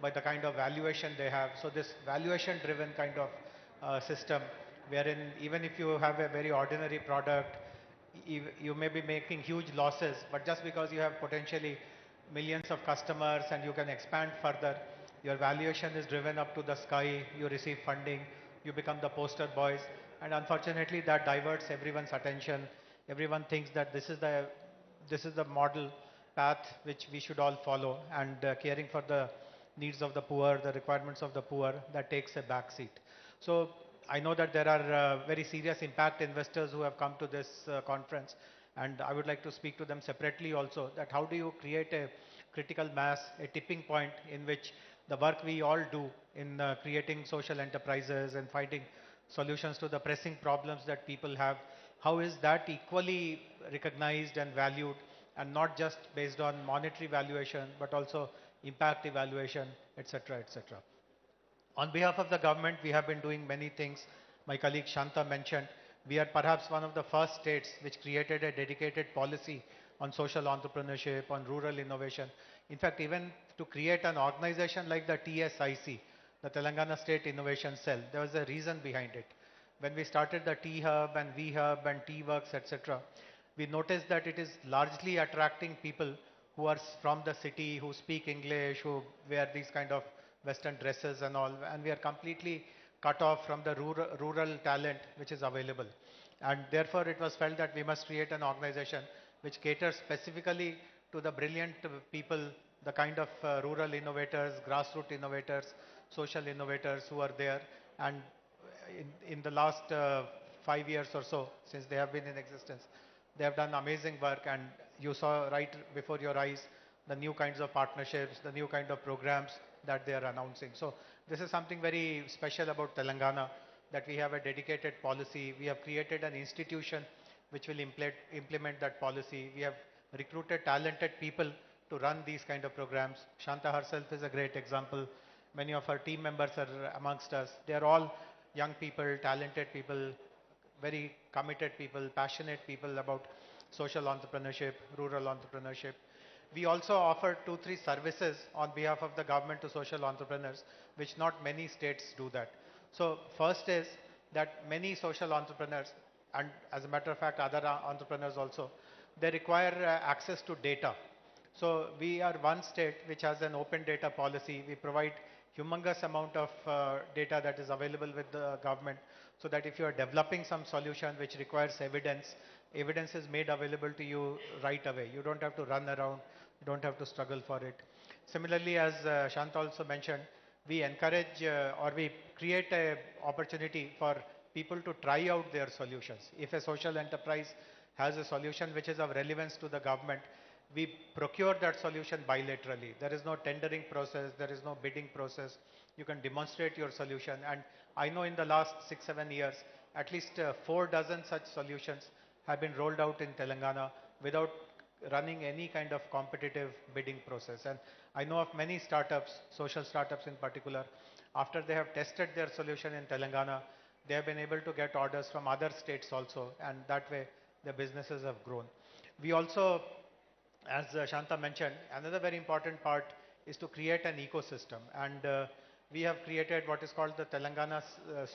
by the kind of valuation they have. So this valuation-driven kind of system, wherein even if you have a very ordinary product, you may be making huge losses, but just because you have potentially millions of customers and you can expand further, your valuation is driven up to the sky, you receive funding, you become the poster boys, and unfortunately that diverts everyone's attention. Everyone thinks that this is the model path which we should all follow, and caring for the needs of the poor, the requirements of the poor, that takes a back seat. So I know that there are very serious impact investors who have come to this conference, and I would like to speak to them separately also, that how do you create a critical mass, a tipping point in which the work we all do in creating social enterprises and finding solutions to the pressing problems that people have, how is that equally recognized and valued, and not just based on monetary valuation, but also impact evaluation, etc., etc. On behalf of the government, we have been doing many things. My colleague Shanta mentioned, we are perhaps one of the first states which created a dedicated policy on social entrepreneurship, on rural innovation. In fact, even to create an organization like the TSIC, the Telangana State Innovation Cell, there was a reason behind it. When we started the T-Hub and V-Hub and T-Works, etc., we noticed that it is largely attracting people who are from the city, who speak English, who wear these kind of Western dresses and all, and we are completely cut off from the rural talent which is available. And therefore, it was felt that we must create an organization which caters specifically to the brilliant people, the kind of rural innovators, grassroots innovators, social innovators who are there. And in the last 5 years or so, since they have been in existence, they have done amazing work, and you saw right before your eyes the new kinds of partnerships, the new kind of programs that they are announcing. So this is something very special about Telangana, that we have a dedicated policy. We have created an institution which will implement that policy. We have recruited talented people to run these kind of programs. Shanta herself is a great example. Many of her team members are amongst us. They are all young people, talented people, very committed people, passionate people about social entrepreneurship, rural entrepreneurship. We also offer 2-3 services on behalf of the government to social entrepreneurs, which not many states do that. So first is that many social entrepreneurs, and as a matter of fact other entrepreneurs also, they require access to data. So we are one state which has an open data policy. We provide humongous amount of data that is available with the government, so that if you are developing some solution which requires evidence, evidence is made available to you right away. You don't have to run around, you don't have to struggle for it. Similarly, as Shanta also mentioned, we encourage or we create an opportunity for people to try out their solutions. If a social enterprise has a solution which is of relevance to the government, we procure that solution bilaterally. There is no tendering process, there is no bidding process. You can demonstrate your solution. And I know in the last 6-7 years, at least 4 dozen such solutions have been rolled out in Telangana without running any kind of competitive bidding process. And I know of many startups, social startups in particular, after they have tested their solution in Telangana, they have been able to get orders from other states also, and that way the businesses have grown. We also, as Shanta mentioned, another very important part is to create an ecosystem, and we have created what is called the Telangana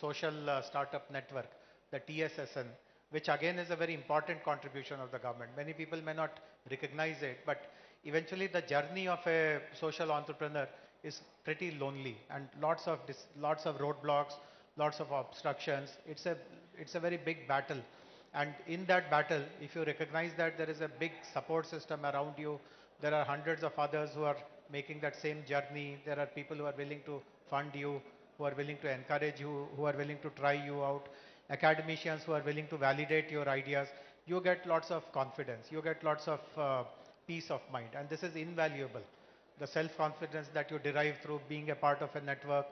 Social Startup Network, the TSSN, which again is a very important contribution of the government. Many people may not recognize it, but eventually the journey of a social entrepreneur is pretty lonely, and lots of roadblocks, lots of obstructions. It's a very big battle. And in that battle, if you recognize that there is a big support system around you, there are hundreds of others who are making that same journey. There are people who are willing to fund you, who are willing to encourage you, who are willing to try you out, academicians who are willing to validate your ideas. You get lots of confidence. You get lots of peace of mind. And this is invaluable. The self-confidence that you derive through being a part of a network,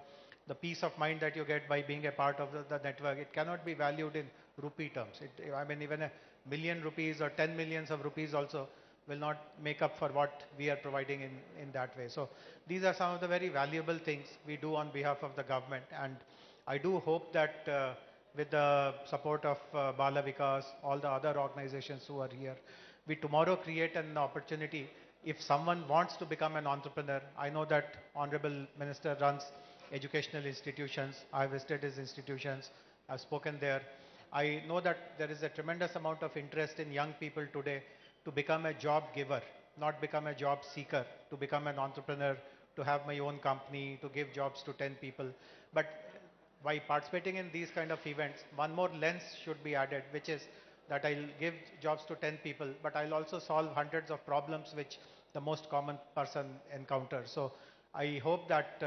the peace of mind that you get by being a part of the network, it cannot be valued in rupee terms. I mean, even a million rupees or 10 millions of rupees also will not make up for what we are providing in that way. So these are some of the very valuable things we do on behalf of the government. And I do hope that with the support of Bala Vikas, all the other organizations who are here, we tomorrow create an opportunity. If someone wants to become an entrepreneur, I know that Honorable Minister runs educational institutions. I have visited his institutions. I've spoken there. I know that there is a tremendous amount of interest in young people today to become a job giver, not become a job seeker, to become an entrepreneur, to have my own company, to give jobs to 10 people. But by participating in these kind of events, one more lens should be added, which is that I'll give jobs to 10 people, but I'll also solve hundreds of problems which the most common person encounters. So I hope that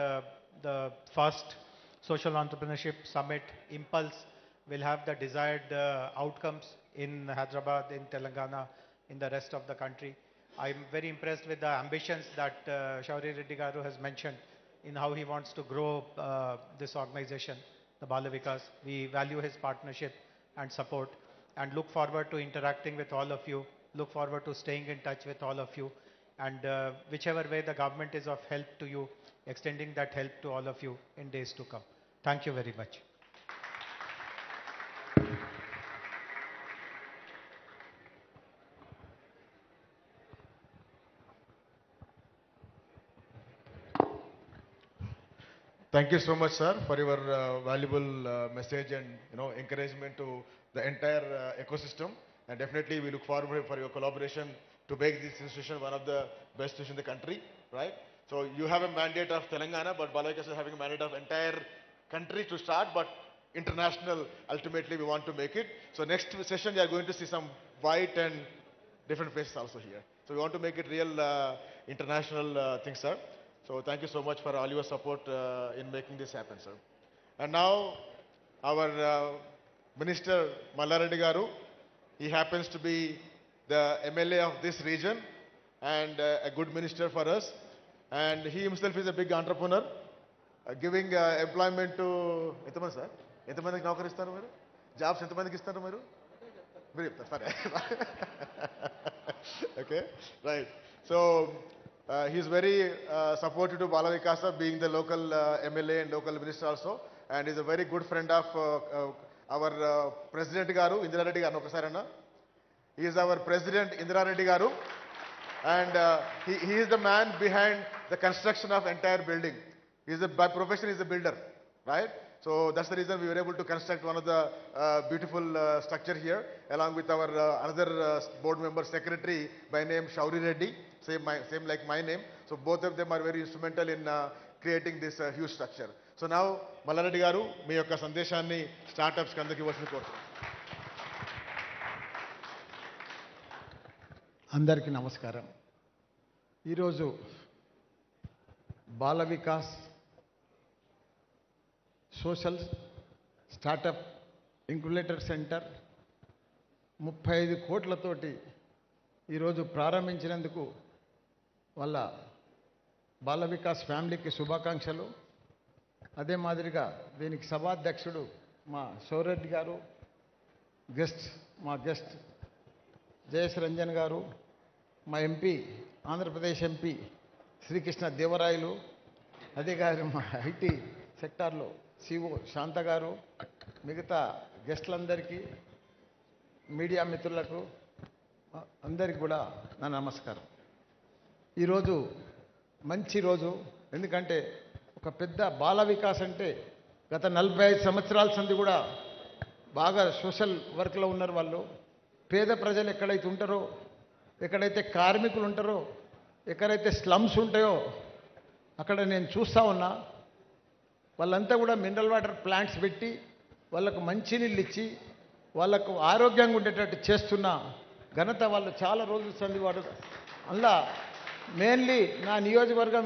the first Social Entrepreneurship Summit, Impulse, will have the desired outcomes in Hyderabad, in Telangana, in the rest of the country. I'm very impressed with the ambitions that Shauri Reddy Garu has mentioned in how he wants to grow this organization, the Bala Vikas. We value his partnership and support and look forward to interacting with all of you, look forward to staying in touch with all of you, and whichever way the government is of help to you, extending that help to all of you in days to come. Thank you very much. Thank you so much, sir, for your valuable message and encouragement to the entire ecosystem. And definitely, we look forward for your collaboration to make this institution one of the best institutions in the country, right? So you have a mandate of Telangana, but Bala Vikas is having a mandate of entire country to start, but international. Ultimately, we want to make it. So next session, you are going to see some white and different faces also here. So we want to make it real international thing, sir. So thank you so much for all your support in making this happen, sir. And now, our Minister Mallareddy Garu, he happens to be the MLA of this region and a good minister for us. And he himself is a big entrepreneur, giving employment to, ఎంతమంది sir ఎంతమందికి నౌకరు ఇస్తారు మీరు jobs ఎంతమందికి ఇస్తారు మీరు మీరు చెప్తారు సరే okay right so he is very supportive to Bala Vikasa, being the local MLA and local minister also, and is a very good friend of our President Garu, Indira Reddy Garu. Okasarana. He is our President, Indira Reddy Garu, and he is the man behind the construction of entire building. He is by profession, he is a builder, right? So that's the reason we were able to construct one of the beautiful structure here, along with our another board member, secretary by name Shauri Reddy, same like my name. So both of them are very instrumental in creating this huge structure. So now, Mallareddy Garu, మీ యొక్క సందేశాన్ని startups కి అందరికీ ఇవ్వాల్సింది కోరుతున్నాను. అందరికీ నమస్కారం. ఈరోజు Bala Vikas social startup incubator centre 35 కోట్లతోటి ఈరోజు ప్రారంభించినందుకు వాళ్ళ బాల వికాస్ ఫ్యామిలీకి శుభాకాంక్షలు. అదే మాదిరిగా దీనికి సభాధ్యక్షుడు మా శౌరెడ్డి గారు, మా గెస్ట్ జయేష్ రంజన్ గారు, మా ఎంపీ ఆంధ్రప్రదేశ్ ఎంపీ శ్రీకృష్ణ దేవరాయలు, అదే గారు మా ఐటీ సెక్టార్లో సిఓ శాంత గారు, మిగతా గెస్టులందరికీ, మీడియా మిత్రులకు అందరికీ కూడా నా నమస్కారం. ఈరోజు మంచి రోజు. ఎందుకంటే ఒక పెద్ద బాల వికాస్ అంటే గత 45 సంవత్సరాల సంది కూడా బాగా సోషల్ వర్క్లో ఉన్నారు వాళ్ళు. పేద ప్రజలు ఎక్కడైతే ఉంటారో, ఎక్కడైతే కార్మికులు ఉంటారో, ఎక్కడైతే స్లమ్స్ ఉంటాయో అక్కడ నేను చూస్తూ ఉన్నా. వాళ్ళంతా కూడా మినరల్ వాటర్ ప్లాంట్స్ పెట్టి వాళ్ళకు మంచినీళ్ళు ఇచ్చి వాళ్ళకు ఆరోగ్యంగా ఉండేటట్టు చేస్తున్న ఘనత వాళ్ళు చాలా రోజులు సంది వాడు. అలా మెయిన్లీ నా నియోజకవర్గం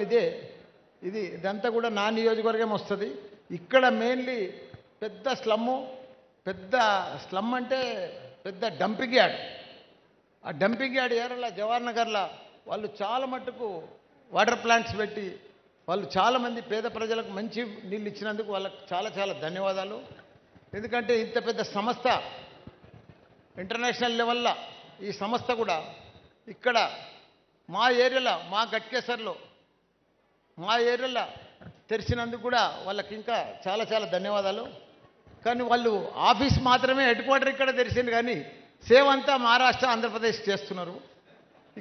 ఇదంతా కూడా నా నియోజకవర్గం వస్తుంది. ఇక్కడ మెయిన్లీ పెద్ద స్లమ్ అంటే పెద్ద డంపింగ్ యార్డ్. ఆ డంపింగ్ యార్డ్ ఏరలా జవహర్ నగర్లో వాళ్ళు చాలా మట్టుకు వాటర్ ప్లాంట్స్ పెట్టి వాళ్ళు చాలామంది పేద ప్రజలకు మంచి నీళ్ళు ఇచ్చినందుకు వాళ్ళకు చాలా చాలా ధన్యవాదాలు. ఎందుకంటే ఇంత పెద్ద సంస్థ ఇంటర్నేషనల్ లెవెల్లో ఈ సంస్థ కూడా ఇక్కడ మా ఏరియాలో, మా గట్కేసర్లో మా ఏరియాలో తెరిచినందుకు కూడా వాళ్ళకి ఇంకా చాలా చాలా ధన్యవాదాలు. కానీ వాళ్ళు ఆఫీస్ మాత్రమే హెడ్ క్వార్టర్ ఇక్కడ తెరిచింది, కానీ సేవ అంతా మహారాష్ట్ర ఆంధ్రప్రదేశ్ చేస్తున్నారు.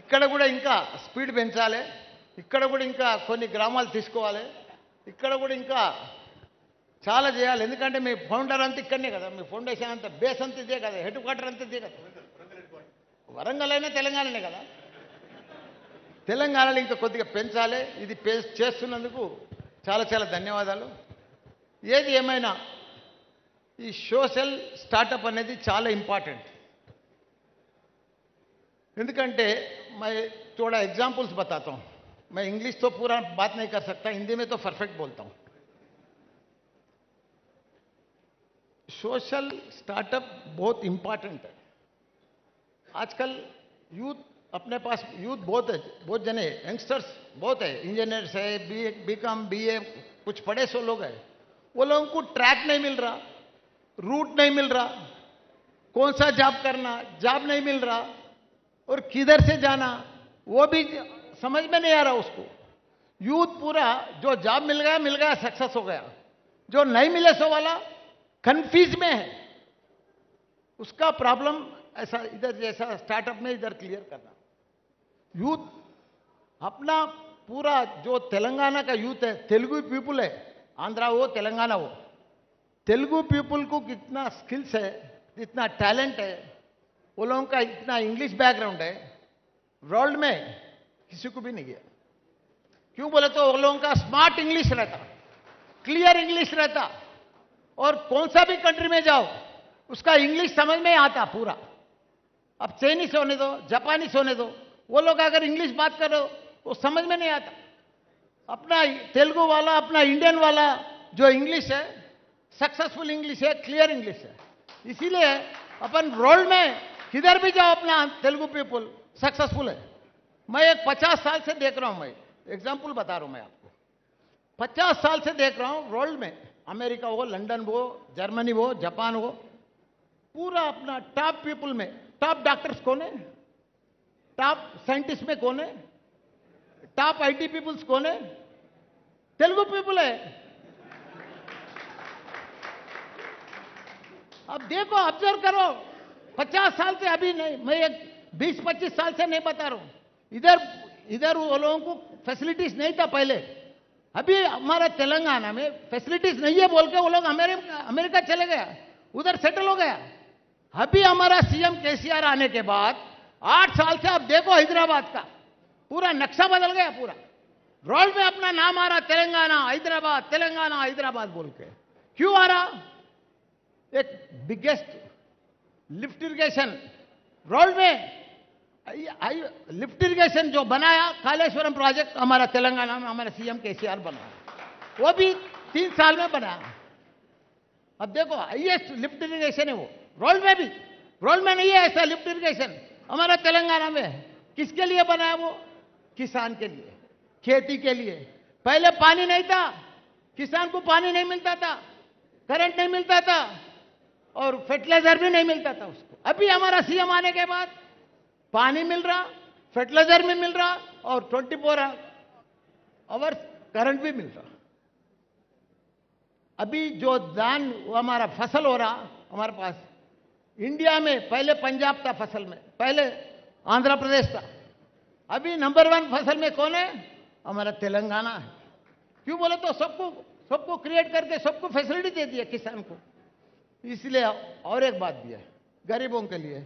ఇక్కడ కూడా ఇంకా స్పీడ్ పెంచాలి. ఇక్కడ కూడా ఇంకా కొన్ని గ్రామాలు తీసుకోవాలి. ఇక్కడ కూడా ఇంకా చాలా చేయాలి. ఎందుకంటే మీ ఫౌండర్ అంతా ఇక్కడనే కదా, మీ ఫౌండేషన్ అంతా బేస్ అంతా ఇదే కదా, హెడ్ క్వార్టర్ అంతా ఇదే కదా. వరంగల్ అయినా తెలంగాణనే కదా. తెలంగాణలో ఇంకా కొద్దిగా పెంచాలి. ఇది చేస్తున్నందుకు చాలా చాలా ధన్యవాదాలు. ఏది ఏమైనా ఈ సోషల్ స్టార్టప్ అనేది చాలా ఇంపార్టెంట్. ఎందుకంటే मैं थोड़ा एग्जाम्पल्स बताता हूँ. मैं इंग्लिश तो पूरा बात नहीं कर सकता, हिंदी में तो परफेक्ट बोलता हूँ. सोशल स्टार्टअप बहुत इम्पॉर्टेंट है. आजकल यूथ अपने पास बहुत जने यंगस्टर्स बहुत है, इंजीनियर्स है, बीकॉम बीए कुछ पढ़े सो लोग हैं. वो लोगों को ट्रैक नहीं मिल रहा, रूट नहीं मिल रहा, कौन सा जॉब करना, जॉब नहीं मिल रहा और किधर से जाना वो भी समझ में नहीं आ रहा उसको. यूथ पूरा जो जॉब मिल गया सक्सेस हो गया, जो नहीं मिले सो वाला कंफ्यूज में है. उसका प्रॉब्लम ऐसा इधर जैसा स्टार्टअप में इधर क्लियर करना. यूथ अपना पूरा जो तेलंगाना का यूथ है, तेलुगु पीपुल है, आंध्रा हो तेलंगाना हो, तेलुगु पीपुल को कितना स्किल्स है, इतना टैलेंट है, वो लोगों का इतना इंग्लिश बैकग्राउंड है, वर्ल्ड में किसी को भी नहीं गया. क्यों बोले तो वो लोगों का स्मार्ट इंग्लिश रहता, क्लियर इंग्लिश रहता, और कौन सा भी कंट्री में जाओ उसका इंग्लिश समझ में आता पूरा. अब चाइनीस होने दो, जापानीस होने दो, वो लोग अगर इंग्लिश बात करो वो समझ में नहीं आता. अपना तेलुगु वाला, अपना इंडियन वाला जो इंग्लिश है सक्सेसफुल इंग्लिश है, क्लियर इंग्लिश है. इसीलिए अपन वर्ल्ड में किधर भी जाओ अपना तेलुगु पीपुल सक्सेसफुल है. मैं एक 50 साल से देख रहा हूं, मैं एग्जाम्पल बता रहा हूं मैं आपको. 50 साल से देख रहा हूं वर्ल्ड में, अमेरिका हो, लंदन हो, जर्मनी हो, जापान हो, पूरा अपना टॉप पीपुल में टॉप डॉक्टर्स कौन है, टॉप साइंटिस्ट में कौन है, टॉप आईटी पीपुल्स कौन है, तेलुगु पीपुल है. अब देखो, ऑब्जर्व करो. 50 साल से अभी नहीं, मैं एक 20-25 साल से नहीं बता रहा हूं. इधर वो लोगों को फैसिलिटीज नहीं था पहले. अभी हमारा तेलंगाना में फैसिलिटीज नहीं है बोल के वो लोग अमेरिका चले गया, उधर सेटल हो गया. अभी हमारा सीएम केसीआर आने के बाद 8 साल से आप देखो हैदराबाद का पूरा नक्शा बदल गया. पूरा वर्ल्ड में अपना नाम आ रहा, तेलंगाना हैदराबाद, तेलंगाना हैदराबाद बोल के. क्यों आ रहा? एक बिगेस्ट लिफ्ट इरिगेशन वर्ल्ड में, लिफ्ट इरिगेशन जो बनाया कालेश्वरम प्रोजेक्ट हमारा तेलंगाना में हमारा सीएम केसीआर बनाया. वो भी 3 साल में बनाया. अब देखो हाईएस्ट लिफ्ट इरिगेशन है वो, वर्ल्ड में भी, वर्ल्ड में नहीं है ऐसा लिफ्ट इरिगेशन, हमारा तेलंगाना में है। किसके लिए बना है वो? किसान के लिए, खेती के लिए। पहले पानी नहीं था, किसान को पानी नहीं मिलता था, करंट नहीं मिलता था और फर्टिलाइजर भी नहीं मिलता था उसको। अभी हमारा सीएम आने के बाद पानी मिल रहा, फर्टिलाइजर भी मिल रहा और 24 आवर्स करंट भी मिल रहा। अभी जो धान हमारा फसल हो रहा हमारे पास, इंडिया में पहले पंजाब था फसल में, पहले आंध्र प्रदेश था, अभी नंबर 1 फसल में कौन है? हमारा तेलंगाना है। क्यों बोले तो सबको क्रिएट करके सबको फैसिलिटी दे दिया किसान को। इसलिए और एक बात भी है गरीबों के लिए,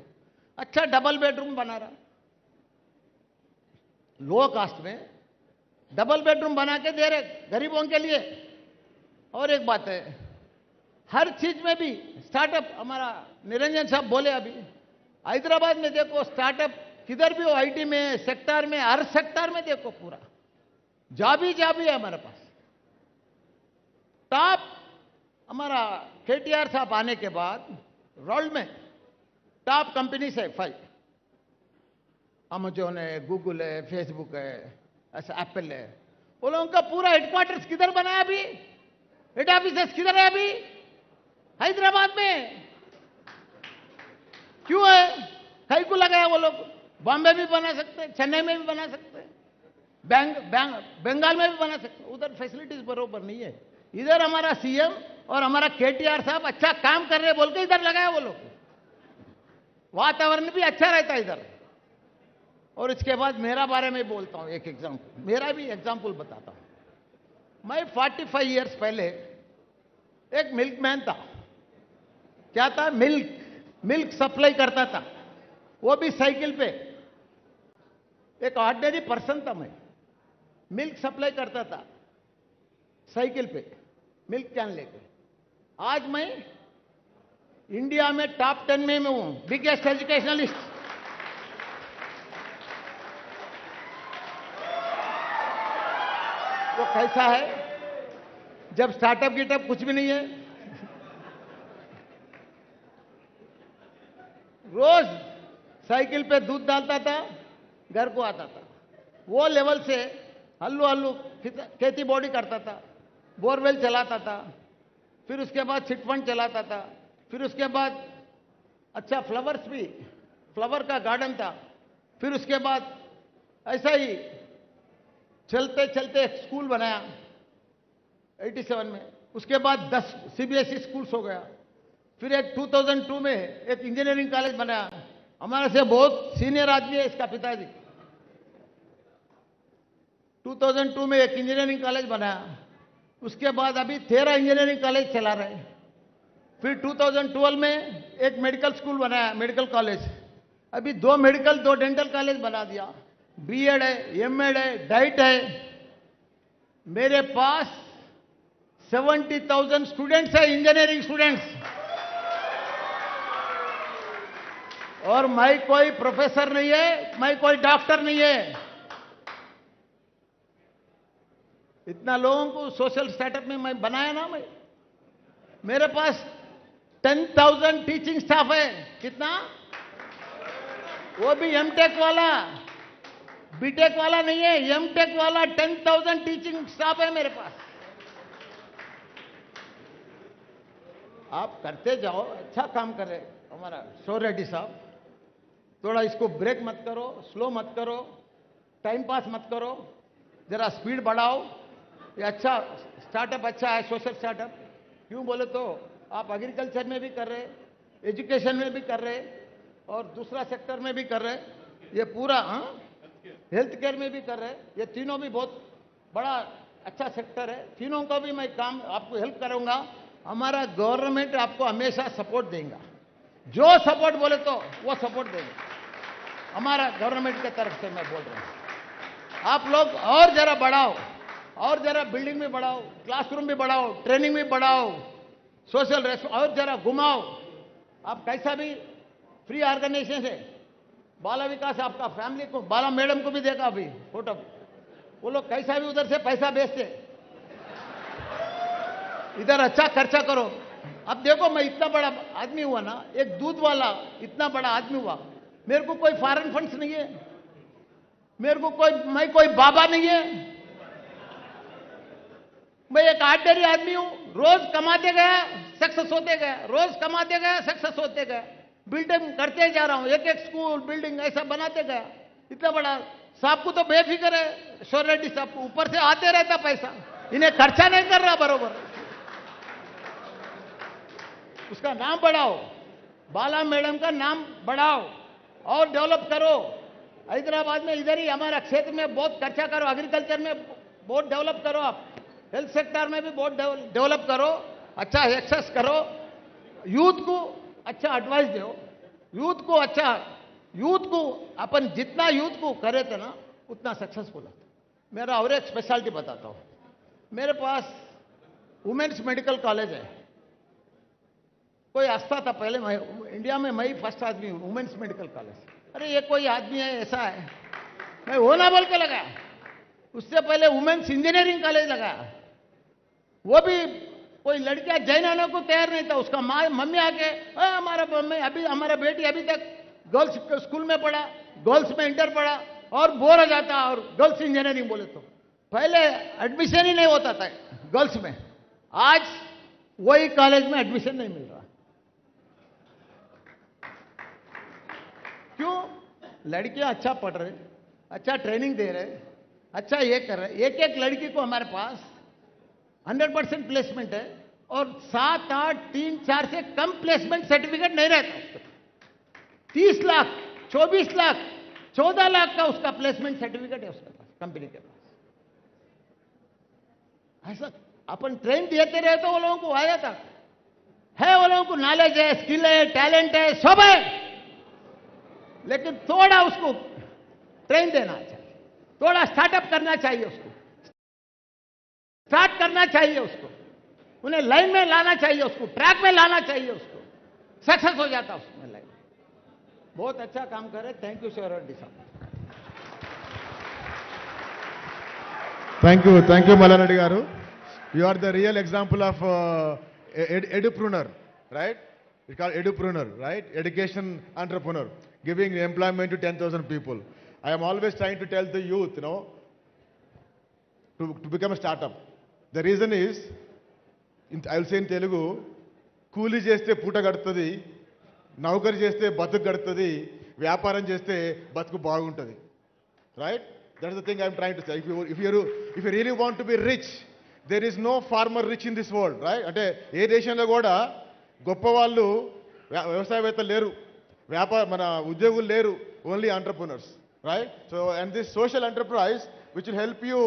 अच्छा डबल बेडरूम बना रहा, लो कास्ट में डबल बेडरूम बना के दे रहे गरीबों के लिए। और एक बात है, हर चीज में भी स्टार्टअप, हमारा निरंजन साहब बोले अभी, हैदराबाद में देखो स्टार्टअप किधर भी हो, आईटी में, सेक्टर में, हर सेक्टर में देखो पूरा जॉब ही है हमारे पास। टॉप हमारा केटीआर साहब आने के बाद वर्ल्ड में टॉप कंपनी है 5, अमेजोन है, गूगल है, फेसबुक है, ऐसा एप्पल है। वो लोगों का पूरा हेडक्वार्टर्स किधर बना है अभी? हेड ऑफिस किधर है अभी? हैदराबाद में। क्यों है? कहीं को लगाया वो लोग? बॉम्बे भी बना सकते हैं, चेन्नई में भी बना सकते हैं, बंगाल में भी बना सकते हैं। उधर फैसिलिटीज बरोबर नहीं है। इधर हमारा सीएम और हमारा केटीआर साहब अच्छा काम कर रहे बोल के इधर लगाया वो लोग, वातावरण भी अच्छा रहता है इधर। और इसके बाद मेरा बारे में बोलता हूं, एक एग्जांपल, मेरा भी एग्जांपल बताता हूं। मैं 45 इयर्स पहले एक मिल्कमैन था। क्या था? मिल्क सप्लाई करता था, वो भी साइकिल पे। एक ऑर्डिनरी पर्सन था मैं, मिल्क सप्लाई करता था साइकिल पे, मिल्क कैन लेके। आज मैं इंडिया में टॉप 10 में हूं, बिगेस्ट एजुकेशनलिस्ट। वो कैसा है? जब स्टार्टअप गिटअप कुछ भी नहीं है, रोज साइकिल पे दूध डालता था, घर को आता था। वो लेवल से हल्लू खेती बॉडी करता था, बोरवेल चलाता था, फिर उसके बाद चिटफंड चलाता था, फिर उसके बाद अच्छा फ्लावर्स भी, फ्लावर का गार्डन था। फिर उसके बाद ऐसा ही चलते चलते एक स्कूल बनाया 87 में। उसके बाद 10 सीबीएसई स्कूल्स हो गया। फिर एक 2002 में एक इंजीनियरिंग कॉलेज बनाया। हमारे से बहुत सीनियर आदमी है इसका पिताजी। 2002 में एक इंजीनियरिंग कॉलेज बनाया। उसके बाद अभी 13 इंजीनियरिंग कॉलेज चला रहे। फिर 2012 में एक मेडिकल स्कूल बनाया, मेडिकल कॉलेज। अभी 2 मेडिकल 2 डेंटल कॉलेज बना दिया। बीएड है, एमएड है, डाइट है। मेरे पास 70,000 स्टूडेंट्स है, इंजीनियरिंग स्टूडेंट्स। और मैं कोई प्रोफेसर नहीं है, मैं कोई डॉक्टर नहीं है। इतना लोगों को सोशल स्टार्टअप में मैं बनाया ना। मेरे पास 10,000 टीचिंग स्टाफ है। कितना? वो भी एमटेक वाला, बीटेक वाला नहीं है, एमटेक वाला 10,000 टीचिंग स्टाफ है मेरे पास। आप करते जाओ, अच्छा काम कर रहे हमारा शोर रेड्डी साहब। थोड़ा इसको ब्रेक मत करो, स्लो मत करो, टाइम पास मत करो, जरा स्पीड बढ़ाओ। ये अच्छा स्टार्टअप अच्छा है, सोशल स्टार्टअप। क्यों बोले तो आप एग्रीकल्चर में भी कर रहे, एजुकेशन में भी कर रहे और दूसरा सेक्टर में भी कर रहे। ये पूरा हेल्थ केयर में भी कर रहे। ये तीनों भी बहुत बड़ा अच्छा सेक्टर है। तीनों का भी मैं काम आपको हेल्प करूंगा। हमारा गवर्नमेंट आपको हमेशा सपोर्ट देगा। जो सपोर्ट बोले तो वो सपोर्ट देगा हमारा गवर्नमेंट की तरफ से। मैं बोल रहा हूं आप लोग और जरा बढ़ाओ, और जरा बिल्डिंग भी बढ़ाओ, क्लासरूम भी बढ़ाओ, ट्रेनिंग भी बढ़ाओ, सोशल और जरा घुमाओ। आप कैसा भी फ्री ऑर्गेनाइजेशन है। बाला विकास आपका फैमिली को, बाला मैडम को भी देखा अभी फोटो। वो लोग कैसा भी उधर से पैसा भेजते, इधर अच्छा खर्चा करो। अब देखो मैं इतना बड़ा आदमी हुआ ना, एक दूध वाला इतना बड़ा आदमी हुआ, मेरे को कोई फॉरेन फंड्स नहीं है, मेरे को मैं कोई बाबा नहीं है, मैं एक ऑर्डिनरी आदमी हूं, रोज कमाते गया सक्सेस होते गया, रोज कमाते गया सक्सेस होते गया, बिल्डिंग करते जा रहा हूं, एक एक स्कूल बिल्डिंग ऐसा बनाते गया, इतना बड़ा। साहब को तो बेफिक्र है, श्योर रेड्डी साहब को ऊपर से आते रहता पैसा, इन्हें खर्चा नहीं कर रहा बरोबर। उसका नाम बढ़ाओ, बाला मैडम का नाम बढ़ाओ और डेवलप करो। हैदराबाद में इधर ही हमारा क्षेत्र में बहुत खर्चा करो, एग्रीकल्चर में बहुत डेवलप करो, आप हेल्थ सेक्टर में भी बहुत डेवलप करो, अच्छा एक्सेस करो, यूथ को अच्छा एडवाइस दो, यूथ को अच्छा, यूथ को अपन जितना यूथ को करे थे ना उतना सक्सेसफुल है। मेरा और एक स्पेशलिटी बताता हूं, मेरे पास वुमेन्स मेडिकल कॉलेज है, कोई हंसता था पहले, मैं इंडिया में मैं ही फर्स्ट आदमी हूं वुमेन्स मेडिकल कॉलेज। अरे ये कोई आदमी है ऐसा है, मैं वो ना बोल के लगाया, उससे पहले वुमेन्स इंजीनियरिंग कॉलेज लगाया, वो भी कोई लड़कियां जॉइन होने को तैयार नहीं था, उसका मम्मी आके हमारा मम्मी अभी हमारा बेटी अभी तक गर्ल्स स्कूल में पढ़ा, गर्ल्स में इंटर पढ़ा और बोर हो जाता और गर्ल्स इंजीनियरिंग बोले तो पहले एडमिशन ही नहीं होता था गर्ल्स में, आज वही कॉलेज में एडमिशन नहीं मिल रहा। क्यों? लड़कियां अच्छा पढ़ रहे, अच्छा ट्रेनिंग दे रहे, अच्छा ये कर रहे, एक एक लड़की को हमारे पास 100% प्लेसमेंट है और 7, 8, 3, 4 से कम प्लेसमेंट सर्टिफिकेट नहीं रहता। 30 लाख, 24 लाख, 14 लाख का उसका प्लेसमेंट सर्टिफिकेट है उसके पास, कंपनी के पास। ऐसा अपन ट्रेन देते रहे तो वो लोगों को आ जाता है, वो लोगों को नॉलेज है, स्किल है, टैलेंट है, सब है, लेकिन थोड़ा उसको ट्रेन देना चाहिए, थोड़ा स्टार्टअप करना चाहिए, उसको स्टार्ट करना चाहिए, उसको उन्हें लाइन में लाना चाहिए, उसको ट्रैक में लाना चाहिए, उसको सक्सेस हो जाता उसमें लाइन। बहुत अच्छा काम करे, थैंक यू श्योर रेड्डी साहब। Thank you, Malaradi Garu. You are the real example of edupreneur, right? It's called edupreneur, right? Education entrepreneur, giving employment to 10,000 people. I am always trying to tell the youth, to become a startup. The reason is, I will say in Telugu, కూలి చేస్తే పూట గడుతుంది, నౌకరి చేస్తే బతుకు గడుతుంది, వ్యాపారం చేస్తే బతుకు బాగుంటుంది, right? That's the thing I'm trying to say. If you really want to be rich, there is no farmer rich in this world, right? అంటే ఏ దేశంలో కూడా గొప్ప వాళ్ళు వ్యవసాయవేత్తలు లేరు, మన ఉద్యోగులు లేరు, only entrepreneurs, right? So and this social enterprise which will help you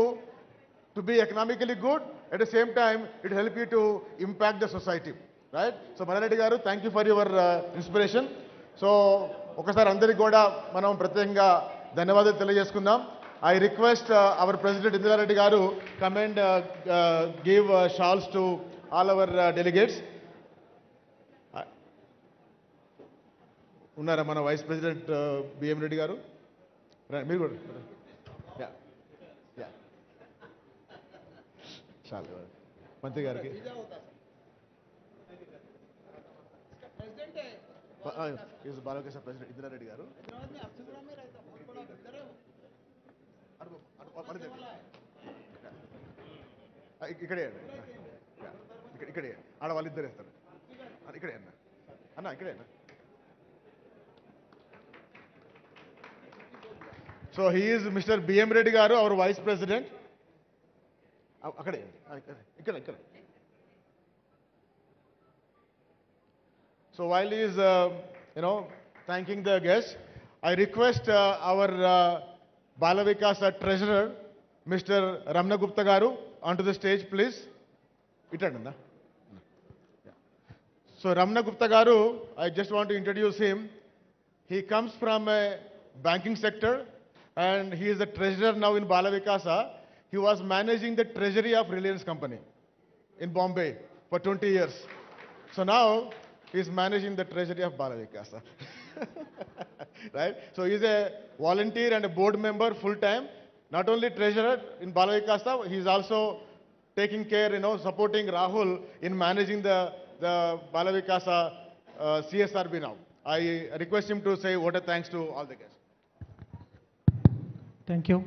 to be economically good, at the same time it will help you to impact the society, right? So Malaradi garu, thank you for your inspiration. So ఒకసారి అందరికి కూడా మనం ప్రత్యేకంగా ధన్యవాదాలు తెలియజేసుకుందాం. I request our President Indira Reddy garu come and give shawls to all our delegates. ఉన్నారా మన vice president BM Reddy గారు? మీరు కూడా చాలు మంత్రి గారికి. బాలకేశ్వర ప్రెసిడెంట్ ఇందిరా రెడ్డి గారు ఇక్కడే ఇక్కడే ఆడ వాళ్ళిద్దరు వేస్తారు, ఇక్కడే అన్న ఇక్కడే అన్న. So he is Mr. B.M. Reddy garu, our Vice President. ikkada. So while he is, thanking the guests, I request our Bala Vikas Treasurer, Mr. Ramna Gupta garu, onto the stage, please. Itadanda. So Ramna Gupta garu, I just want to introduce him. He comes from a banking sector, and he is the treasurer now in Bala Vikasa. He was managing the treasury of Reliance Company in Bombay for 20 years. So now he is managing the treasury of Bala Vikasa. Right? So he is a volunteer and a board member full time. Not only treasurer in Bala Vikasa, he is also taking care, supporting Rahul in managing the the Balavikasa CSRB now. I request him to say what a thanks to all the guests. Thank you.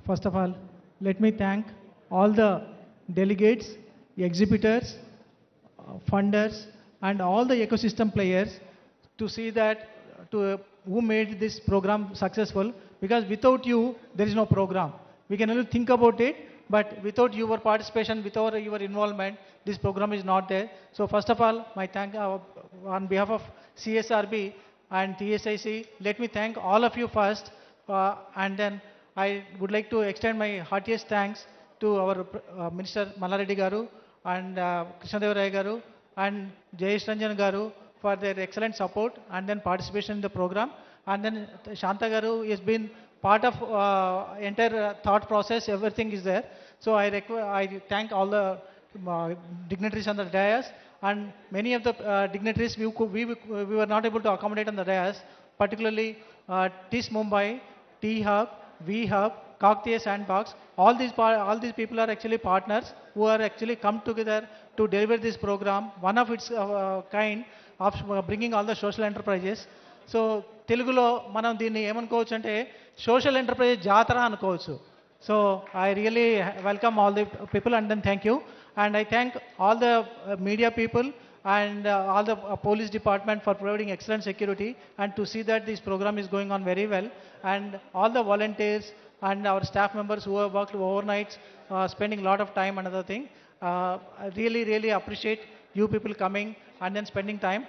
First of all, let me thank all the delegates, exhibitors, funders, and all the ecosystem players to see that who made this program successful. Because without you, there is no program. We can only think about it, but without your participation, without your involvement, this program is not there. So first of all, my thank on behalf of CSRB and TSIC, let me thank all of you first, and then I would like to extend my heartiest thanks to our Minister Mallareddy Garu and Krishnadevaraya Garu and Jayesh Ranjan Garu for their excellent support and then participation in the program. And then Shanta Garu has been part of entire thought process, everything is there. So I thank all the dignitaries on the dais, and many of the dignitaries we were not able to accommodate on the dais, particularly TIS Mumbai, T-Hub, V-Hub, Kaktiya Sandbox. All these people are actually partners who are actually come together to deliver this program, one of its kind of bringing all the social enterprises. So తెలుగులో మనం దీన్ని ఏమనుకోవచ్చు అంటే social enterprise జాతర అనుకోవచ్చు. So I really welcome all the people and then thank you. And I thank all the media people and all the police department for providing excellent security and to see that this program is going on very well, and all the volunteers and our staff members who have worked overnights, spending a lot of time. Another thing, I really appreciate you people coming and then spending time.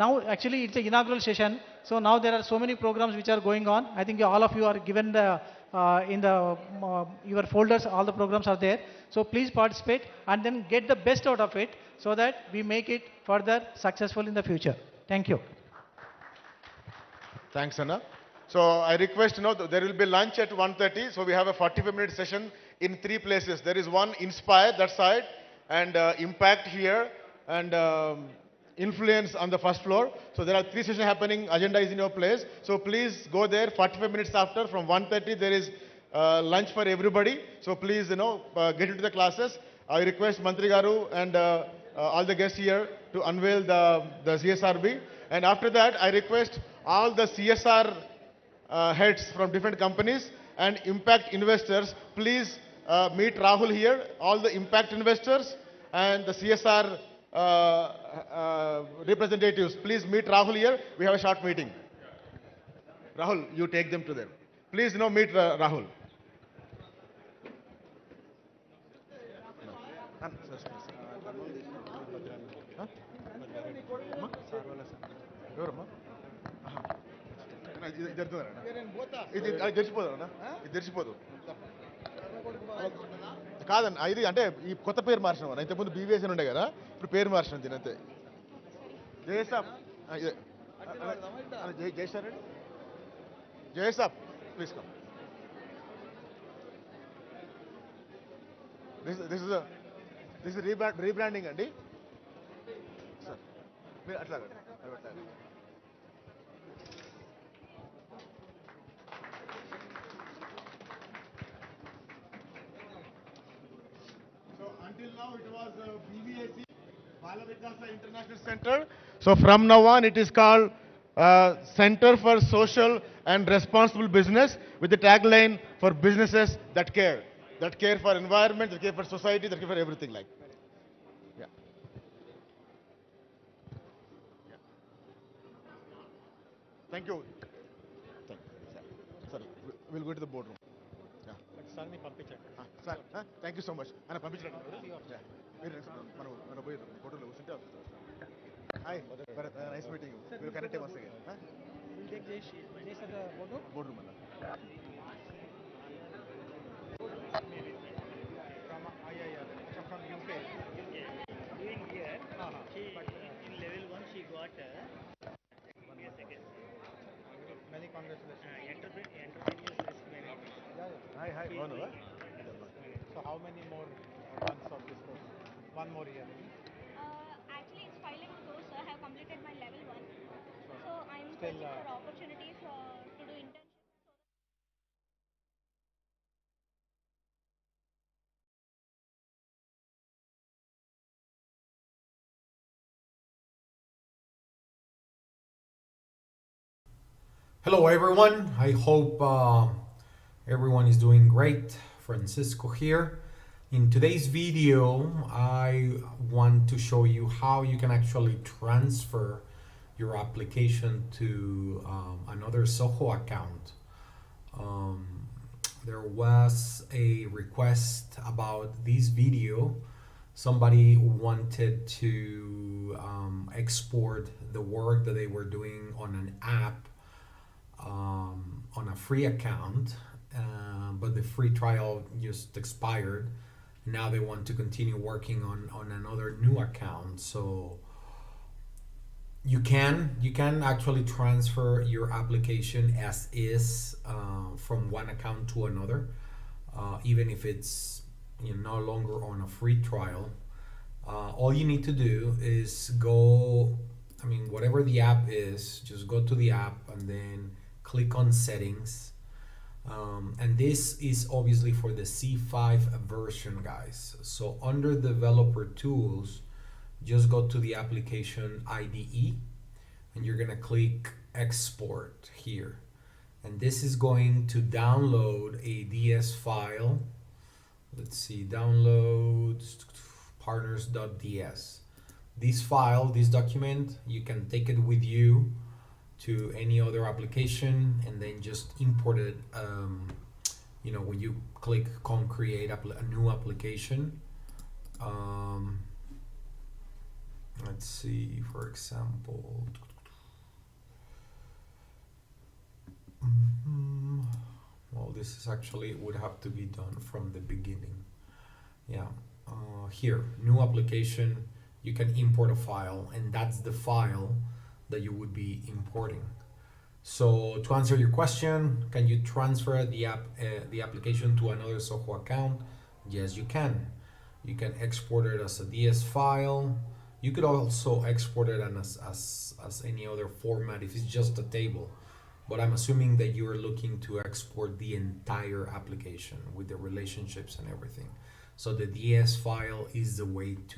Now actually it's an inaugural session, so now there are so many programs which are going on. I think all of you are given the in the your folders, all the programs are there. So please participate and then get the best out of it so that we make it further successful in the future. Thank you. Thanks, Anna. So I request, there will be lunch at 1:30. So we have a 45-minute session in 3 places. There is one Inspire, that side, and Impact here, and Influence on the first floor. So there are 3 sessions happening. Agenda is in your place. So please go there. 45 minutes after, from 1:30, there is lunch for everybody. So please, get into the classes. I request Mantri Garu and all the guests here to unveil the CSRB. And after that, I request all the CSR heads from different companies and impact investors, please meet Rahul here. All the impact investors and the CSR representatives, please meet Rahul here. We have a short meeting. Rahul, you take them to them. Please, meet Rahul. ఎవరమ్మా ఇది జరుగుతుందా ఇది గడిచిపోదా ఇది తెరిచిపోదు కాదన్న ఇది అంటే ఈ కొత్త పేరు మార్చినాం ఇంతకుముందు బీవీఎస్ అని ఉండే కదా ఇప్పుడు పేరు మార్చినాం దీని అంతే Jayasab Jayasab Reddy Jayasab please come this is rebranding అండి సార్ మీరు అట్లా Until now it was BVAC, Balavikasa International Center. So from now on it is called Center for Social and Responsible Business, with the tagline for businesses that care for environment, that care for society, that care for everything like. Yeah. Thank you. Sorry, we'll go to the boardroom. సార్ని పంపించండి sir thank you so much ఆయన పంపించండి మీరు మనం పోయి ఫోటోలో కూర్చుంటే hi nice meeting will connect once again board room from UK. Doing here, she in level 1 she got many congratulations. Entrepreneurship risk management. Hi. So how many more months of this course? One more year. Actually, it's 5 level course. I have completed my level 1. So I'm Still, searching for opportunities to do internship. Hello everyone, I hope everyone is doing great. Francisco here. In today's video, I want to show you how you can actually transfer your application to another Soho account. There was a request about this video. Somebody wanted to export the work that they were doing on an app on a free account, but the free trial just expired. Now they want to continue working on another new account. So you can actually transfer your application as is from one account to another, even if it's no longer on a free trial. All you need to do is go, whatever the app is, just go to the app and then click on settings. And this is obviously for the C5 version, guys. So under developer tools, just go to the application IDE and you're gonna click export here. And this is going to download a DS file. Let's see, download partners.ds. This file, this document, you can take it with you to any other application and then just import it when you click on create a new application. Let's see, for example, well, this is actually would have to be done from the beginning. Here, new application, you can import a file, and that's the file that you would be importing. So to answer your question, can you transfer the application to another Soho account? Yes, you can. You can export it as a DS file. You could also export it as any other format if it's just a table. But I'm assuming that you're looking to export the entire application with the relationships and everything. So the DS file is the way to